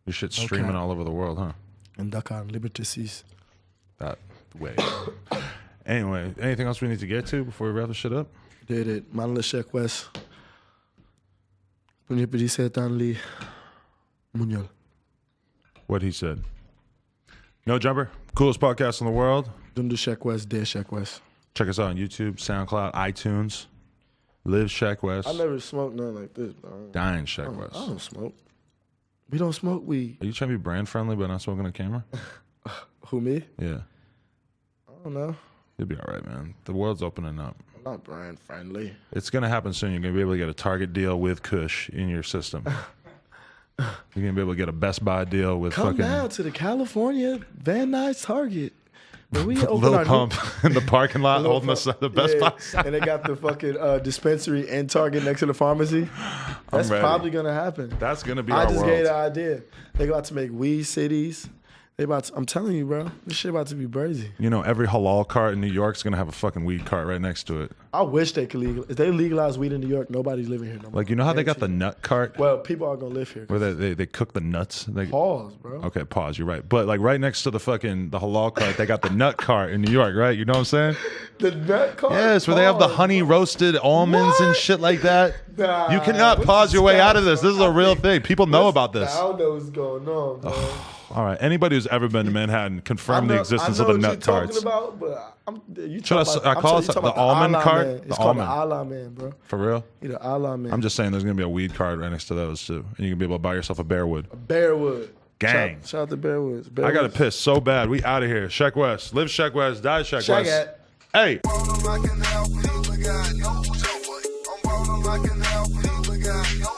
Your shit's streaming all over the world, huh? And Dakar and Liberty 6. That way. Anyway, anything else we need to get to before we wrap this shit up? Did it. Man, Sheck Wes. Punya pedi setan li munyal. What he said. No Jumper, coolest podcast in the world. Dundu Sheck Wes, de Sheck Wes. Check us out on YouTube, SoundCloud, iTunes. Live Sheck Wes. I never smoked nothing like this, bro. Dying Sheck Wes. I don't smoke. We don't smoke weed. Are you trying to be brand friendly but not smoking on camera? Who, me? Yeah. I don't know. You'll be all right, man. The world's opening up. I'm not brand friendly. It's going to happen soon. You're going to be able to get a Target deal with Kush in your system. You're going to be able to get a Best Buy deal with Come fucking... down to the California Van Nuys Target. When we open Lil our Pump in the parking lot holding the Best Buy. And they got the fucking dispensary and Target next to the pharmacy. That's probably going to happen. That's going to be our world. I just gave the idea. They about to make weed cities. They about to, I'm telling you, bro, this shit about to be crazy. You know, every halal cart in New York's going to have a fucking weed cart right next to it. I wish they could legalize. If they legalize weed in New York, nobody's living here no more. Like, you know how they got the nut cart? Well, people are going to live here. Where they cook the nuts? Pause, bro. Okay, pause. You're right. But, like, right next to the halal cart, they got the nut cart in New York, right? You know what I'm saying? The nut cart? Yes, where they have the honey roasted almonds and shit like that. Nah, you cannot pause your way out of this. This is a real thing. People know about this. I don't know what's going on, bro. All right. Anybody who's ever been to Manhattan, confirm the existence of the nut carts. I know what you're talking about, but Should I call it the almond cart? It's called the Allah Man, bro. For real? You know, Allah Man. I'm just saying there's going to be a weed cart right next to those, too. And you can be able to buy yourself a Bearwood. A Bearwood. Gang. Shout out to Bearwoods. I got to piss so bad. We out of here. Sheck Wes. Live Sheck Wes. Die Sheck Wes. Hey. I'm